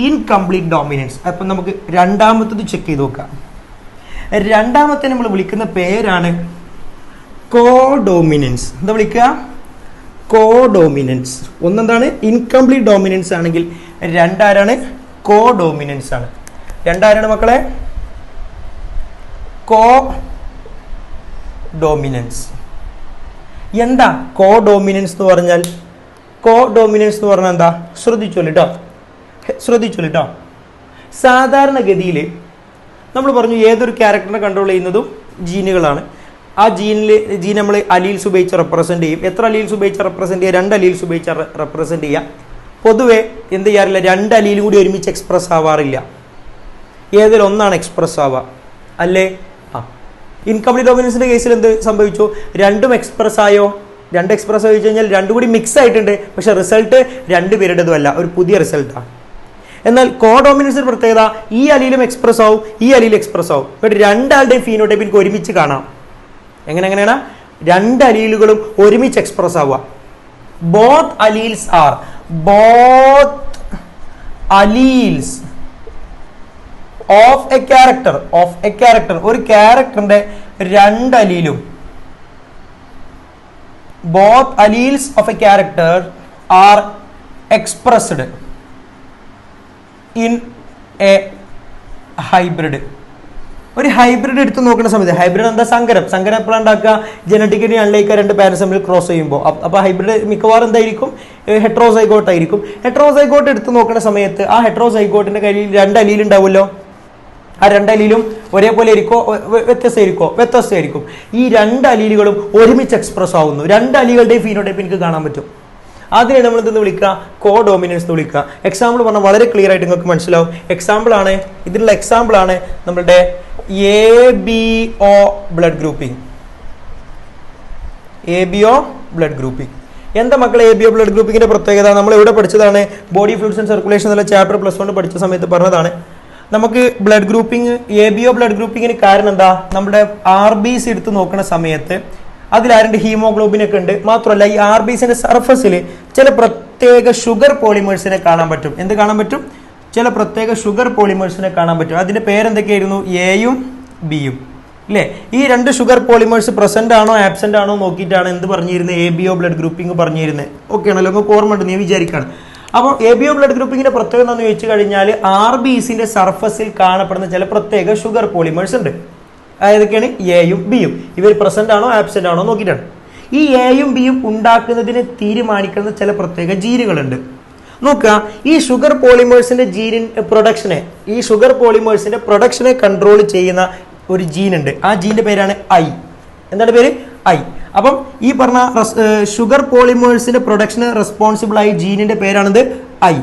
Incomplete dominance. അപ്പം നമുക്ക് രണ്ടാമത്തത് ചെക്ക് ചെയ്ത് നോക്കാം. രണ്ടാമത്തെ നമ്മൾ വിളിക്കുന്ന പേരാണ് കോഡോമിനൻസ്. എന്താ വിളിക്കുക? കോഡോമിനൻസ്. ഒന്നെന്താണ്? ഇൻകംപ്ലീറ്റ് ഡോമിനൻസ് ആണെങ്കിൽ രണ്ടാരാണ്? കോഡോമിനൻസ് ആണ്. രണ്ടാരാണ് മക്കളെ? കോഡോമിനൻസ്. എന്താ കോഡോമിനൻസ് എന്ന് പറഞ്ഞാൽ? കോഡോമിനൻസ് എന്ന് പറഞ്ഞാൽ എന്താ? ശ്രദ്ധിച്ചോളിട്ടോ. സാധാരണഗതിയിൽ നമ്മൾ പറഞ്ഞു ഏതൊരു ക്യാരക്ടറിനെ കൺട്രോൾ ചെയ്യുന്നതും ജീനുകളാണ്. ആ ജീൻ നമ്മൾ അലീൽസ് ഉപയോഗിച്ച് റെപ്രസെൻ്റ് ചെയ്യും. എത്ര അലീൽസ് ഉപയോഗിച്ച് റെപ്രസെൻ്റ് ചെയ്യുക? 2 അലീൽസ് ഉപയോഗിച്ച് റെപ്രസെൻ്റ് ചെയ്യുക. പൊതുവെ എന്ത് ചെയ്യാറില്ല? 2 അലീലും കൂടി ഒരുമിച്ച് എക്സ്പ്രസ് ആവാറില്ല. ഏതിൽ ഒന്നാണ് എക്സ്പ്രസ് ആവുക, അല്ലേ? ഇൻകംപ്ലീറ്റ് ഡോമിനൻസിന്റെ കേസിൽ എന്ത് സംഭവിച്ചു? രണ്ടും എക്സ്പ്രസ് ആയോ? 2 എക്സ്പ്രസ് ആയി കഴിഞ്ഞാൽ രണ്ടും കൂടി മിക്സ് ആയിട്ടുണ്ട്. പക്ഷെ റിസൾട്ട് രണ്ടുപേരുടേതും അല്ല, ഒരു പുതിയ റിസൾട്ടാണ്. എന്നാൽ കോഡോമിനൻസിന്റെ പ്രത്യേകത, ഈ അലീലും എക്സ്പ്രസ് ആവും, ഈ അലീലും എക്സ്പ്രസ് ആവും. ബട്ട് രണ്ടാളുടെയും ഫീനോടൈപ്പ് എനിക്ക് ഒരുമിച്ച് കാണാം. എങ്ങനെയാണ്? 2 അലീലുകളും ഒരുമിച്ച് എക്സ്പ്രസ് ആവുക. Both alleles of a character ഒരു ക്യാരക്ടറിന്റെ 2 അലീലും, both alleles of a character are expressed in a hybrid. ഒരു ഹൈബ്രിഡ് എടുത്ത് നോക്കുന്ന സമയത്ത്, ഹൈബ്രിഡ് എന്താ? സങ്കരം എപ്പോഴാണ് ഉണ്ടാക്കുക? ജനറ്റിക്കലി അൺലൈക്ക് 2 പാരൻസ് തമ്മിൽ ക്രോസ് ചെയ്യുമ്പോൾ. അപ്പോൾ ഹൈബ്രിഡ് മിക്കവാറും എന്തായിരിക്കും? ഹെട്രോസൈഗോട്ട് ആയിരിക്കും. ഹെട്രോസൈഗോട്ട് എടുത്ത് നോക്കുന്ന സമയത്ത് ആ ഹെട്രോസൈഗോട്ടിന്റെ കയ്യിൽ 2 അലീൽ ഉണ്ടാവുമല്ലോ. ആ 2 അലീലും ഒരേപോലെ ആയിരിക്കോ? വ്യത്യസ്തമായിരിക്കും. ഈ 2 അലീലുകളും ഒരുമിച്ച് എക്സ്പ്രസ് ആവുന്നു. 2 അലീലുകളുടെയും ഫീനോടൈപ്പ് എനിക്ക് കാണാൻ പറ്റും. അതിനെ നമ്മൾ എന്തെന്ന് വിളിക്കുക? കോഡോമിനൻസ് എന്ന് വിളിക്കുക. എക്സാമ്പിൾ പറഞ്ഞാൽ വളരെ ക്ലിയർ ആയിട്ട് നിങ്ങൾക്ക് മനസ്സിലാവും. ഇതിനുള്ള എക്സാമ്പിൾ ആണ് നമ്മളുടെ ABO ബ്ലഡ് ഗ്രൂപ്പിംഗ്. എന്താ മക്കളെ ABO ബ്ലഡ് ഗ്രൂപ്പിങ്ങിന്റെ പ്രത്യേകത? നമ്മൾ എവിടെ പഠിച്ചതാണ്? ബോഡി ഫ്ലൂയിഡ്സ് ആൻഡ് സർക്കുലേഷൻ എന്നുള്ള ചാപ്റ്റർ +1 പഠിച്ച സമയത്ത് പറഞ്ഞതാണ്. നമുക്ക് ബ്ലഡ് ഗ്രൂപ്പിംഗ്, ABO ബ്ലഡ് ഗ്രൂപ്പിങ്ങിന് കാരണം എന്താ? നമ്മുടെ RBC എടുത്ത് നോക്കുന്ന സമയത്ത് അതിലാരുടെ ഹീമോഗ്ലോബിനൊക്കെ ഉണ്ട്. മാത്രമല്ല ഈ RBCന്റെ സർഫസിൽ ചില പ്രത്യേക ഷുഗർ പോളിമേഴ്സിനെ കാണാൻ പറ്റും. എന്ത് കാണാൻ പറ്റും? ചില പ്രത്യേക ഷുഗർ പോളിമേഴ്സിനെ കാണാൻ പറ്റും. അതിന്റെ പേരെന്തൊക്കെയായിരുന്നു? Aയും Bയും, അല്ലേ? ഈ 2 ഷുഗർ പോളിമേഴ്സ് പ്രസന്റ് ആണോ ആബ്സെന്റ് ആണോ നോക്കിയിട്ടാണ് എന്ത് പറഞ്ഞിരുന്നത്? ABO ബ്ലഡ് ഗ്രൂപ്പിംഗ് പറഞ്ഞിരുന്നത്. ഓക്കെ ആണല്ലോ? നമുക്ക് ഓർമ്മ ഉണ്ട്, നീ വിചാരിക്കാണ്. അപ്പോൾ ABO ബ്ലഡ് ഗ്രൂപ്പിങ്ങിന്റെ പ്രത്യേകത എന്താണെന്ന് ചോദിച്ചു കഴിഞ്ഞാൽ RBCന്റെ സർഫസിൽ കാണപ്പെടുന്ന ചില പ്രത്യേക ഷുഗർ പോളിമേഴ്സ് ഉണ്ട്. ഏതൊക്കെയാണ്? Aയും Bയും. ഇവർ പ്രസന്റ് ആണോ ആബ്സെന്റ് ആണോ നോക്കിയിട്ടാണ്. ഈ Aയും Bയും ഉണ്ടാക്കുന്നതിനെ തീരുമാനിക്കുന്ന ചില പ്രത്യേക ജീനുകളുണ്ട്. നോക്കുക, ഈ ഷുഗർ പോളിമേഴ്സിന്റെ പ്രൊഡക്ഷനെ കൺട്രോൾ ചെയ്യുന്ന ഒരു ജീൻ ഉണ്ട്. ആ ജീനിന്റെ പേരാണ് I. എന്താണ് പേര്? I. അപ്പം ഈ പറഞ്ഞ ഷുഗർ പോളിമേഴ്സിന്റെ പ്രൊഡക്ഷന് റെസ്പോൺസിബിൾ ആയ ജീനിന്റെ പേരാണിത് I.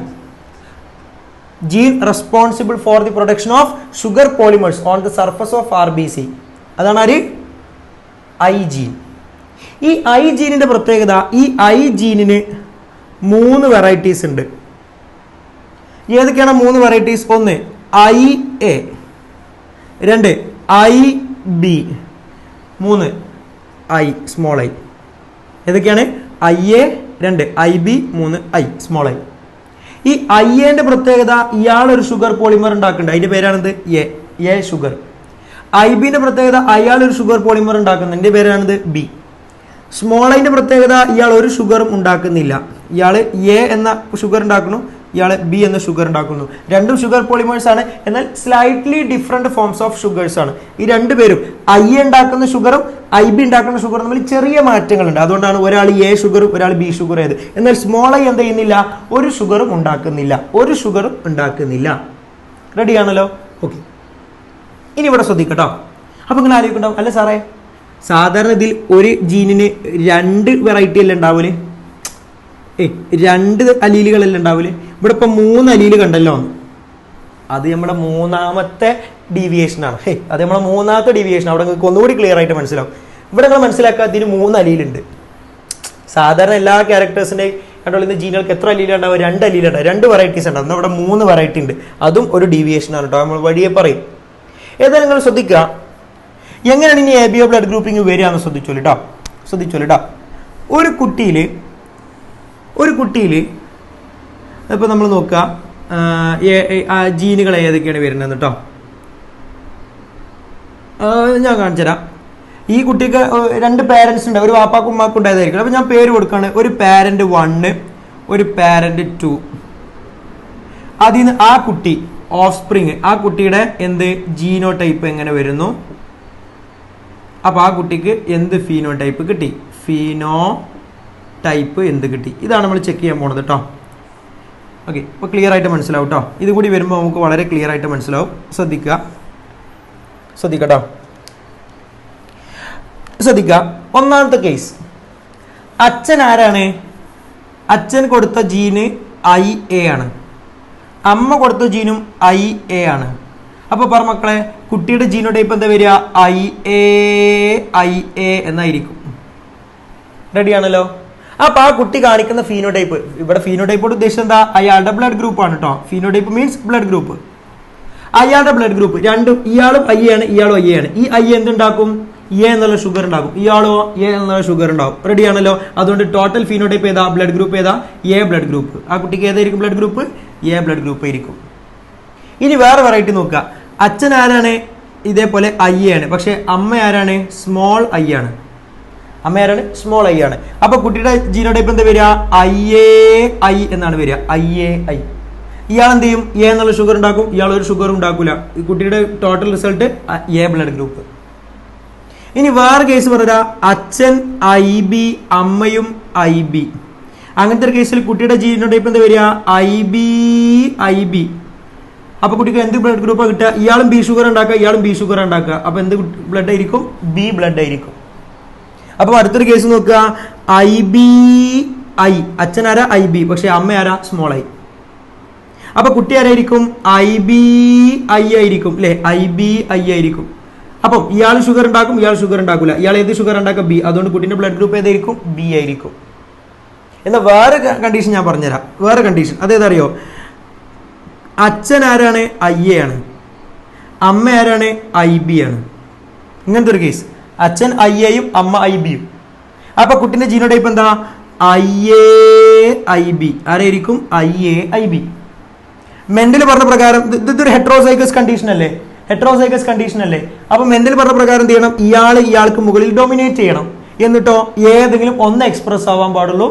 Gene responsible for the production of sugar polymers on the surface of RBC. അതാണ് ആര്? I gene. ഈ ഐ ജീനിന്റെ പ്രത്യേകത, ഈ ഐ ജീനിന് 3 വെറൈറ്റീസ് ഉണ്ട്. ഏതൊക്കെയാണ് 3 വെറൈറ്റീസ്? ഒന്ന് I A, 2 I B, 3 I small I. ഏതൊക്കെയാണ്? I A, 2 I B, 3 I small I. ഈ ഐ എന്റെ പ്രത്യേകത, ഇയാളൊരു ഷുഗർ പോളിമർ ഉണ്ടാക്കുന്നുണ്ട്, അതിന്റെ പേരാണിത് എ ഷുഗർ. ഐ ബിന്റെ പ്രത്യേകത, അയാളൊരു ഷുഗർ പോളിമർ ഉണ്ടാക്കുന്നുണ്ട്, അതിന്റെ പേരാണിത് ബി. സ്മോൾ ഐന്റെ പ്രത്യേകത, ഇയാൾ ഒരു ഷുഗറും ഉണ്ടാക്കുന്നില്ല, ഇയാൾ എ എന്ന ഷുഗർ ഉണ്ടാക്കുന്നു, ഇയാൾ ബി എന്ന ഷുഗർ ഉണ്ടാക്കുന്നു. രണ്ടും ഷുഗർ പോളിമേഴ്സ് ആണ്, എന്നാൽ slightly different forms of sugars ആണ്. ഈ രണ്ടുപേരും ഐ എ ഉണ്ടാക്കുന്ന ഷുഗറും ഐ ബി ഉണ്ടാക്കുന്ന ഷുഗറും തമ്മിൽ ചെറിയ മാറ്റങ്ങളുണ്ട്. അതുകൊണ്ടാണ് ഒരാൾ എ ഷുഗറും ഒരാൾ ബി ഷുഗർ ആയത്. എന്നാൽ സ്മോൾ ഐ എന്ത് ചെയ്യുന്നില്ല? ഒരു ഷുഗറും ഉണ്ടാക്കുന്നില്ല. റെഡിയാണല്ലോ? ഓക്കെ. ഇനി ഇവിടെ ശ്രദ്ധിക്കട്ടോ. അപ്പൊ നിങ്ങൾ ആലോചിക്കണ്ടാവും, അല്ല സാറേ സാധാരണ ഇതിൽ ഒരു ജീനിന് 2 വെറൈറ്റി അല്ലേ ഉണ്ടാവൂലേ? 2 അലീലുകളല്ലേ ഉണ്ടാവൂലേ? ഇവിടെ ഇപ്പൊ 3 അലീല് കണ്ടല്ലോ. അത് നമ്മുടെ 3ാമത്തെ ഡീവിയേഷനാണ്. അത് നമ്മളെ 3ാമത്തെ ഡീവിയേഷൻ. അവിടെ നിങ്ങൾക്ക് ഒന്നുകൂടി ക്ലിയർ ആയിട്ട് മനസ്സിലാവും. ഇവിടെ നിങ്ങൾ മനസ്സിലാക്കുക, ഇതിന് 3 അലീലുണ്ട്. സാധാരണ എല്ലാ ക്യാരക്ടേഴ്സിന്റെ കണ്ടുള്ള ജീനുകൾക്ക് എത്ര അലീല ഉണ്ടാവും? 2 അലീല ഉണ്ടാവും, 2 വെറൈറ്റീസ് ഉണ്ടാവും. ഇവിടെ 3 വെറൈറ്റി ഉണ്ട്. അതും ഒരു ഡീവിയേഷനാണ് കേട്ടോ, നമ്മൾ വഴിയെ പറയും. ഏതായാലും നിങ്ങൾ ശ്രദ്ധിക്കുക, എങ്ങനെയാണ് ഇനി A B O blood grouping വരികയെന്ന് ശ്രദ്ധിച്ചോളിട്ടോ. ഒരു കുട്ടിയിൽ ഇപ്പൊ നമ്മൾ നോക്കുക, ജീനുകൾ ഏതൊക്കെയാണ് വരുന്നത് കേട്ടോ. ഞാൻ കാണിച്ചുതരാം. ഈ കുട്ടിക്ക് 2 പാരന്റ്സ് ഉണ്ട്, ഒരു വാപ്പാക്കും ഉമ്മാക്കും ഉണ്ടായതായിരിക്കും. അപ്പൊ ഞാൻ പേര് കൊടുക്കുകയാണ്. ഒരു പാരന്റ് 1, ഒരു പാരന്റ് 2. അതിൽ നിന്ന് ആ കുട്ടി ഓഫ് സ്പ്രിങ്, ആ കുട്ടിയുടെ എന്ത് ജീനോ ടൈപ്പ് എങ്ങനെ വരുന്നു, അപ്പൊ ആ കുട്ടിക്ക് എന്ത് ഫീനോ ടൈപ്പ് കിട്ടി, ഫീനോ ടൈപ്പ് എന്ത് കിട്ടി, ഇതാണ് നമ്മൾ ചെക്ക് ചെയ്യാൻ പോണത് കേട്ടോ. ഓക്കെ, ഇപ്പൊ ക്ലിയർ ആയിട്ട് മനസ്സിലാവും കേട്ടോ. ഇത് കൂടി വരുമ്പോൾ നമുക്ക് വളരെ ക്ലിയർ ആയിട്ട് മനസ്സിലാവും. ശ്രദ്ധിക്കട്ടോ. ഒന്നാമത്തെ കേസ്, അച്ഛൻ ആരാണ്? അച്ഛൻ കൊടുത്ത ജീന് ഐ എ ആണ്, അമ്മ കൊടുത്ത ജീനും ഐ എ ആണ്. അപ്പൊ പറ മക്കളെ, കുട്ടിയുടെ ജീനോ ടൈപ്പ് എന്താ വരിക? ഐ എ എന്നായിരിക്കും. റെഡിയാണല്ലോ? അപ്പൊ ആ കുട്ടി കാണിക്കുന്ന ഫീനോടൈപ്പ്, ഇവിടെ ഫീനോടൈപ്പോട് ഉദ്ദേശിച്ചത് എന്താ? അയാളുടെ ബ്ലഡ് ഗ്രൂപ്പ് ആണ് കേട്ടോ. Phenotype means blood group. അയാളുടെ ബ്ലഡ് ഗ്രൂപ്പ് രണ്ടും, ഇയാളും ഐ ആണ്, ഇയാളും ഐ ആണ്. ഈ ഐ എന്തുണ്ടാക്കും? എ എന്നുള്ള ഷുഗർ ഉണ്ടാക്കും, ഇയാളോ എ എന്നുള്ള ഷുഗർ ഉണ്ടാവും. റെഡിയാണല്ലോ? അതുകൊണ്ട് ടോട്ടൽ ഫീനോടൈപ്പ് ഏതാ? ബ്ലഡ് ഗ്രൂപ്പ് ഏതാ? A blood group. ആ കുട്ടിക്ക് ഏതായിരിക്കും blood group? A blood group ആയിരിക്കും. ഇനി വേറെ വെറൈറ്റി നോക്കുക. അച്ഛൻ ആരാണ്? ഇതേപോലെ ഐ ആണ്, പക്ഷെ അമ്മ ആരാണ്? സ്മോൾ ഐ ആണ്. അപ്പൊ കുട്ടിയുടെ ജീനോടൈപ്പ് എന്താ വരിക? ഐ എന്നാണ് വരിക. ഐ. ഇയാൾ എന്ത് ചെയ്യും? എ എന്നുള്ള ഷുഗർ ഉണ്ടാക്കും, ഇയാൾ ഒരു ഷുഗർ ഉണ്ടാക്കൂല. കുട്ടിയുടെ total result A blood group. ഇനി വേറെ കേസ് പറയാ, അച്ഛൻ ഐ ബി, അമ്മയും ഐ ബി. അങ്ങനത്തെ ഒരു കേസിൽ കുട്ടിയുടെ ജീനോടൈപ്പ് എന്താ വരിക? I B. അപ്പൊ കുട്ടിക്ക് എന്ത് ബ്ലഡ് ഗ്രൂപ്പാണ് കിട്ടുക? ഇയാളും ബി ഷുഗർ ഉണ്ടാക്കുക, ഇയാളും ബി ഷുഗർ ഉണ്ടാക്കുക. അപ്പൊ എന്ത് ബ്ലഡ് ആയിരിക്കും? ബി ബ്ലഡ് ആയിരിക്കും. അപ്പൊ അടുത്തൊരു കേസ് നോക്കുക, ഐ ബി ഐ. അച്ഛൻ ആരാ? ഐ ബി, പക്ഷെ അമ്മ ആരാ? Small I. അപ്പൊ കുട്ടി ആരായിരിക്കും? ഐ ബി ഐ ആയിരിക്കും അല്ലെ? ഐ ബി ഐ ആയിരിക്കും. അപ്പം ഇയാൾ ഷുഗർ ഉണ്ടാക്കും, ഇയാൾ ഷുഗർ ഉണ്ടാക്കില്ല. ഇയാൾ ഏത് ഷുഗർ ഉണ്ടാക്കുക? ബി. അതുകൊണ്ട് കുട്ടീന്റെ ബ്ലഡ് ഗ്രൂപ്പ് ഏതായിരിക്കും? ബി ആയിരിക്കും. എന്നാൽ വേറെ കണ്ടീഷൻ ഞാൻ പറഞ്ഞുതരാം. വേറെ കണ്ടീഷൻ അതേതറിയോ? അച്ഛൻ ആരാണ്? ഐ എ ആണ്, അമ്മ ആരാണ്? ഐ ബി ആണ്. ഇങ്ങനത്തെ ഒരു കേസ്, അച്ഛൻ ഐ എയും അമ്മ ഐ ബിയും. അപ്പൊ കുട്ടിന്റെ ജീനോടൈപ്പ് എന്താ? I A I B. ആരായിരിക്കും? I A I B. Mendel പറഞ്ഞ പ്രകാരം ഇതൊരു ഹെട്രോസൈഗസ് കണ്ടീഷൻ അല്ലേ? അപ്പൊ മെന്റൽ പറഞ്ഞ പ്രകാരം എന്ത് ചെയ്യണം? ഇയാൾക്ക് മുകളിൽ ഡോമിനേറ്റ് ചെയ്യണം. എന്നിട്ടോ ഏതെങ്കിലും ഒന്ന് എക്സ്പ്രസ് ആവാൻ പാടുള്ളൂ,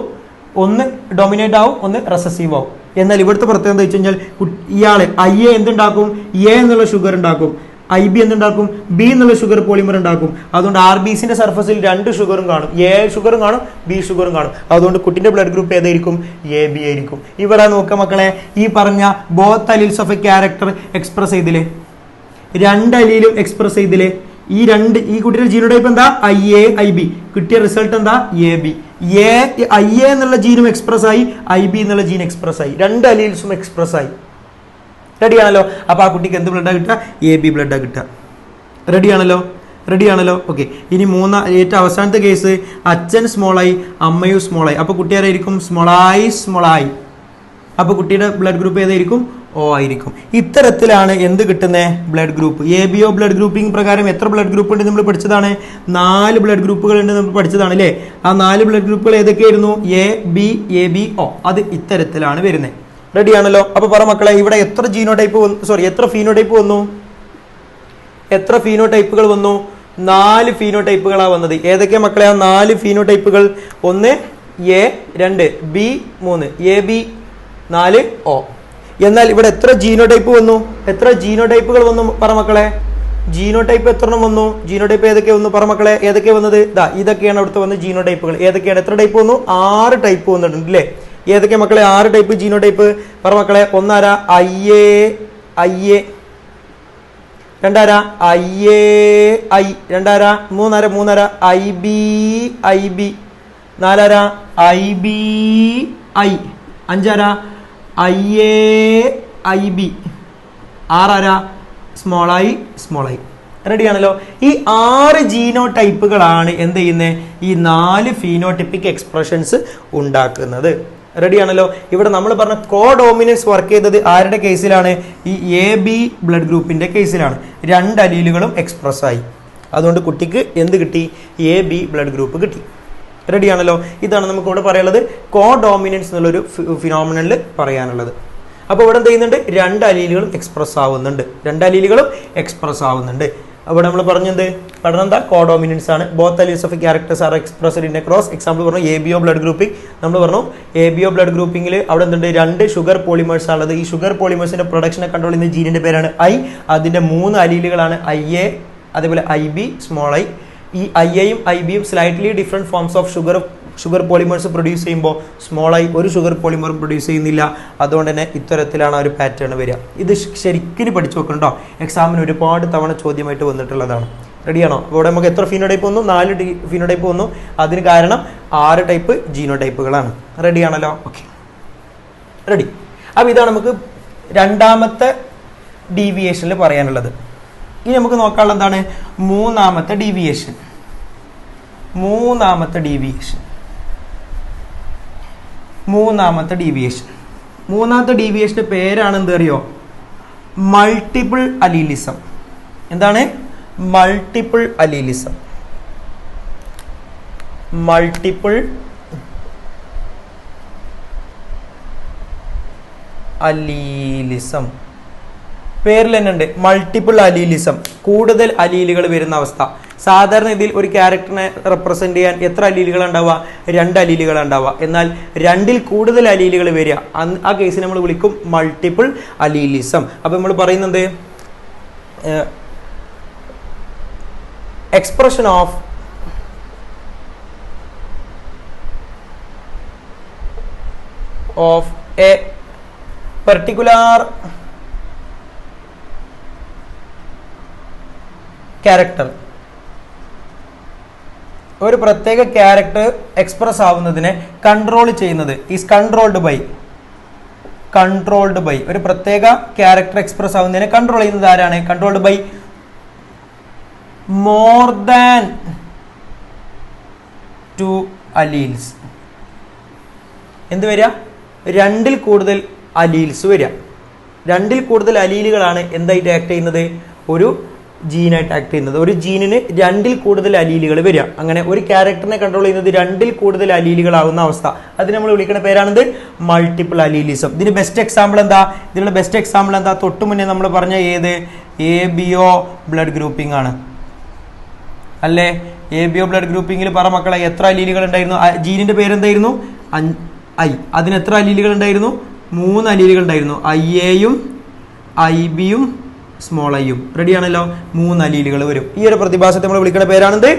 ഒന്ന് ഡോമിനേറ്റ് ആവും, ഒന്ന് റെസസീവ് ആവും. എന്നാൽ ഇവിടുത്തെ പ്രത്യേകത എന്താ വെച്ച് കഴിഞ്ഞാൽ, ഇയാള് ഐ എ എന്തുണ്ടാക്കും? എ എന്നുള്ള ഷുഗർ ഉണ്ടാക്കും. ഐ ബി എന്തുണ്ടാക്കും? ബി എന്നുള്ള ഷുഗർ പോളിമർ ഉണ്ടാക്കും. അതുകൊണ്ട് ആർ ബി സിന്റെ സർഫസിൽ 2 ഷുഗറും കാണും, എ ഷുഗറും കാണും, ബി ഷുഗറും കാണും. അതുകൊണ്ട് കുട്ടിന്റെ ബ്ലഡ് ഗ്രൂപ്പ് ഏതായിരിക്കും? എ ബി ആയിരിക്കും. ഇവിടെ നോക്കുക മക്കളെ, ഈ പറഞ്ഞ both alleles of a character express ചെയ്തില്ലേ? 2 അലീലും എക്സ്പ്രസ് ചെയ്തില്ലേ? ഈ കുട്ടിയുടെ ജീനോടൈപ്പ് എന്താ? I A I B. കിട്ടിയ റിസൾട്ട് എന്താ? A B. ഐ എ എന്നുള്ള ജീനും എക്സ്പ്രസ് ആയി, ഐ ബി എന്നുള്ള ജീൻ എക്സ്പ്രസ് ആയി, 2 അലീൽസും എക്സ്പ്രസ് ആയി. റെഡിയാണല്ലോ? അപ്പൊ ആ കുട്ടിക്ക് എന്ത് ബ്ലഡാ കിട്ടുക? എ ബി ബ്ലഡാ കിട്ടുക. റെഡിയാണല്ലോ? റെഡിയാണല്ലോ? ഓക്കെ. ഇനി ഏറ്റവും അവസാനത്തെ കേസ്, അച്ഛൻ സ്മോളായി അമ്മയും സ്മോളായി. അപ്പോൾ കുട്ടി ആരായിരിക്കും? സ്മോളായി. അപ്പോൾ കുട്ടിയുടെ ബ്ലഡ് ഗ്രൂപ്പ് ഏതായിരിക്കും? ഓ ആയിരിക്കും. ഇത്തരത്തിലാണ് എന്ത് കിട്ടുന്നത്? Blood group. ABO blood grouping പ്രകാരം എത്ര ബ്ലഡ് ഗ്രൂപ്പ് ഉണ്ട് നമ്മൾ പഠിച്ചതാണ്? 4 ബ്ലഡ് ഗ്രൂപ്പുകൾ ഉണ്ട് നമ്മൾ പഠിച്ചതാണ് അല്ലേ? ആ 4 ബ്ലഡ് ഗ്രൂപ്പുകൾ ഏതൊക്കെയായിരുന്നു? ABO. അത് ഇത്തരത്തിലാണ് വരുന്നത്. റെഡിയാണല്ലോ? അപ്പോൾ പറ മക്കളെ, ഇവിടെ എത്ര ഫീനോടൈപ്പ് വന്നു? എത്ര ഫീനോടൈപ്പുകൾ വന്നു? 4 ഫീനോടൈപ്പുകളാണ് വന്നത്. ഏതൊക്കെയാ മക്കളെ ആ 4 ഫീനോടൈപ്പുകൾ? 1 A, 2 B, 3 AB, 4 O. എന്നാൽ ഇവിടെ എത്ര ജീനോടൈപ്പ് വന്നു? എത്ര ജീനോടൈപ്പുകൾ വന്നു പറ മക്കളെ? ജീനോടൈപ്പ് എത്ര എണ്ണം വന്നു? ജീനോടൈപ്പ് ഏതൊക്കെ വന്നു പറ മക്കളെ? ഏതൊക്കെ വന്നത്? ഇതൊക്കെയാണ് അവിടുത്തെ വന്ന ജീനോടൈപ്പുകൾ. ഏതൊക്കെയാണ്? എത്ര ടൈപ്പ് വന്നു? 6 ടൈപ്പ് വന്നിട്ടുണ്ട് അല്ലേ? ഏതൊക്കെ മക്കളെ 6 ടൈപ്പ് ജീനോടൈപ്പ് പറ മക്കളെ? ഒന്നാരാ? IA. രണ്ടാരാ? IAI. രണ്ടാരാ? മൂന്നാരാ? IB. നാലാരാ? IBI. അഞ്ചാരാ? IAIB. ആറാരാ? സ്മോളായി. റെഡിയാണല്ലോ? ഈ 6 ജീനോടൈപ്പുകളാണ് എന്ത് ചെയ്യുന്നത്? ഈ 4 ഫീനോട്ടിപ്പിക് എക്സ്പ്രഷൻസ് ഉണ്ടാക്കുന്നത്. റെഡിയാണല്ലോ? ഇവിടെ നമ്മൾ പറഞ്ഞ കോഡോമിനൻസ് വർക്ക് ചെയ്തത് ആരുടെ കേസിലാണ്? ഈ AB ബ്ലഡ് ഗ്രൂപ്പിന്റെ കേസിലാണ്. 2 അലീലുകളും എക്സ്പ്രസ് ആയി. അതുകൊണ്ട് കുട്ടിക്ക് എന്ത് കിട്ടി? AB ബ്ലഡ് ഗ്രൂപ്പ് കിട്ടി. റെഡിയാണല്ലോ? ഇതാണ് നമുക്ക് ഇവിടെ പറയാനുള്ളത്. കോഡോമിനൻസ് എന്നുള്ളൊരു ഫിനോമിനലിൽ പറയാനുള്ളത്. അപ്പോൾ ഇവിടെ എന്ത് ചെയ്യുന്നുണ്ട്? 2 അലീലുകളും എക്സ്പ്രസ് ആവുന്നുണ്ട്. അവിടെ നമ്മൾ പറഞ്ഞത് പഠനം എന്താ? കോഡോമിനൻസ് ആണ്. Both alleles of characters are expressed in A cross. Example പറഞ്ഞു ABO ബ്ലഡ് ഗ്രൂപ്പിംഗ്. നമ്മൾ പറഞ്ഞു ABO ബ്ലഡ് ഗ്രൂപ്പിംഗിൽ അവിടെ എന്തുണ്ട്? 2 ഷുഗർ പോളിമേഴ്സ് ആണുള്ളത്. ഈ ഷുഗർ പോളിമേഴ്സിന്റെ പ്രൊഡക്ഷനെ കൺട്രോൾ ചെയ്യുന്ന ജീനിന്റെ പേരാണ് I. അതിന്റെ 3 അലീലുകളാണ് IA, അതേപോലെ IB, സ്മോൾ I. ഈ IAയും IBയും slightly different forms of sugar polymers produce ചെയ്യുമ്പോൾ സ്മോൾ I ഒരു ഷുഗർ പോളിമറും പ്രൊഡ്യൂസ് ചെയ്യുന്നില്ല. അതുകൊണ്ട് തന്നെ ഇത്തരത്തിലാണ് ആ ഒരു പാറ്റേൺ വരിക. ഇത് ശരിക്കും പഠിച്ചു വെക്കണ്ടോ? എക്സാമിന് ഒരുപാട് തവണ ചോദ്യമായിട്ട് വന്നിട്ടുള്ളതാണ്. റെഡിയാണോ? ഇവിടെ നമുക്ക് എത്ര ഫീനോടൈപ്പ് വന്നു? 4 ഫീനോടൈപ്പ് വന്നു. അതിന് കാരണം 6 ടൈപ്പ് ജീനോടൈപ്പുകളാണ്. റെഡിയാണല്ലോ? Okay, ready. അപ്പോൾ ഇതാണ് നമുക്ക് രണ്ടാമത്തെ ഡീവിയേഷനിൽ പറയാനുള്ളത്. ഇനി നമുക്ക് നോക്കാനുള്ള എന്താണ്? മൂന്നാമത്തെ ഡീവിയേഷൻ. മൂന്നാമത്തെ ഡീവിയേഷന്റെ പേരാണ് എന്ത് അറിയോ? Multiple allelism. എന്താണ്? Multiple allelism. പേരിൽ തന്നെ ഉണ്ട് മൾട്ടിപ്പിൾ അലീലിസം. കൂടുതൽ അലീലുകൾ വരുന്ന അവസ്ഥ. സാധാരണ ഇതിൽ ഒരു ക്യാരക്ടറിനെ റെപ്രസെന്റ് ചെയ്യാൻ എത്ര അലീലുകൾ ഉണ്ടാവുക? 2 അലീലുകൾ ഉണ്ടാവുക. എന്നാൽ 2ൽ കൂടുതൽ അലീലുകൾ വരിക, ആ കേസിനെ നമ്മൾ വിളിക്കും മൾട്ടിപ്പിൾ അലീലിസം. അപ്പൊ നമ്മൾ പറയുന്നത് expression of a particular character, ഒരു പ്രത്യേക ക്യാരക്ടർ എക്സ്പ്രസ് ആവുന്നതിനെ കൺട്രോൾ ചെയ്യുന്നത് ഈസ് കൺട്രോൾഡ് ബൈ ഒരു പ്രത്യേക ക്യാരക്ടർ എക്സ്പ്രസ് ആവുന്നതിനെ കൺട്രോൾ ചെയ്യുന്നത് ആരാണ്? Controlled by more than 2 alleles. എന്ത് വരിക? 2ൽ കൂടുതൽ അലീൽസ് വരിക. 2ൽ കൂടുതൽ അലീലുകളാണ് എന്തായിട്ട് ആക്ട് ചെയ്യുന്നത്? ഒരു ജീനായിട്ട് ആക്ട് ചെയ്യുന്നത്. ഒരു ജീനിന് 2ൽ കൂടുതൽ അലീലുകൾ വരിക. അങ്ങനെ ഒരു ക്യാരക്ടറിനെ കൺട്രോൾ ചെയ്യുന്നത് 2ൽ കൂടുതൽ അലീലുകളാവുന്ന അവസ്ഥ. അത് നമ്മൾ വിളിക്കുന്ന പേരാണിത് മൾട്ടിപ്പിൾ അലീലിസം. ഇതിന് ബെസ്റ്റ് എക്സാമ്പിൾ എന്താ? തൊട്ടു മുന്നേ നമ്മൾ പറഞ്ഞ ഏത്? ABO ബ്ലഡ് ഗ്രൂപ്പിംഗ് ആണ് അല്ലേ? ABO ബ്ലഡ് ഗ്രൂപ്പിംഗിൽ പറ മക്കളെ എത്ര അലീലുകൾ ഉണ്ടായിരുന്നു? ജീനിന്റെ പേരെന്തായിരുന്നു? I. അതിന് എത്ര അലീലുകൾ ഉണ്ടായിരുന്നു? 3 അലീലുകൾ ഉണ്ടായിരുന്നു. IAയും IBയും സ്മോൾ ഐയും. റെഡിയാണല്ലോ? 3 അലീലുകൾ വരും. ഈ ഒരു പ്രതിഭാസത്തെ നമ്മൾ വിളിക്കുന്ന പേരാണെന്ത്?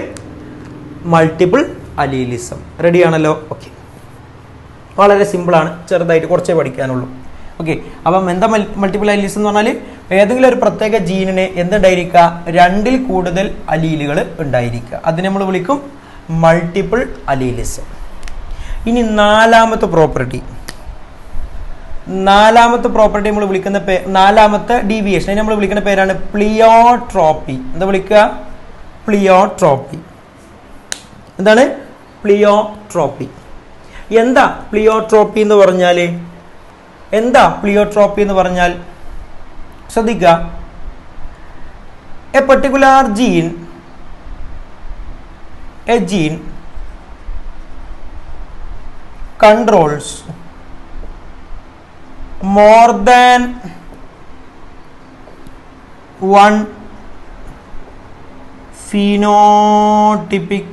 Multiple allelism. റെഡിയാണല്ലോ? ഓക്കെ, വളരെ സിമ്പിളാണ്. ചെറുതായിട്ട് കുറച്ചേ പഠിക്കാനുള്ളൂ. ഓക്കെ, അപ്പം എന്താ മൾട്ടിപ്പിൾ അലീലിസം എന്ന് പറഞ്ഞാൽ ഏതെങ്കിലും ഒരു പ്രത്യേക ജീനിന് എന്തുണ്ടായിരിക്കുക? 2ൽ കൂടുതൽ അലീലുകൾ ഉണ്ടായിരിക്കുക. അതിനെ നമ്മൾ വിളിക്കും മൾട്ടിപ്പിൾ അലീലിസം. ഇനി നാലാമത്തെ പ്രോപ്പർട്ടി നമ്മൾ വിളിക്കുന്ന നാലാമത്തെ ഡീവിയേഷൻ നമ്മൾ വിളിക്കുന്ന പേരാണ് പ്ലിയോട്രോപ്പി. എന്താ വിളിക്കുക? പ്ലിയോട്രോപ്പി. എന്താണ് പ്ലിയോട്രോപ്പി? എന്താ പ്ലിയോട്രോപ്പി എന്ന് പറഞ്ഞാൽ? എന്താ പ്ലിയോട്രോപ്പി എന്ന് പറഞ്ഞാൽ? ശ്രദ്ധിക്കുക. A particular gene, a gene controls more than one phenotypic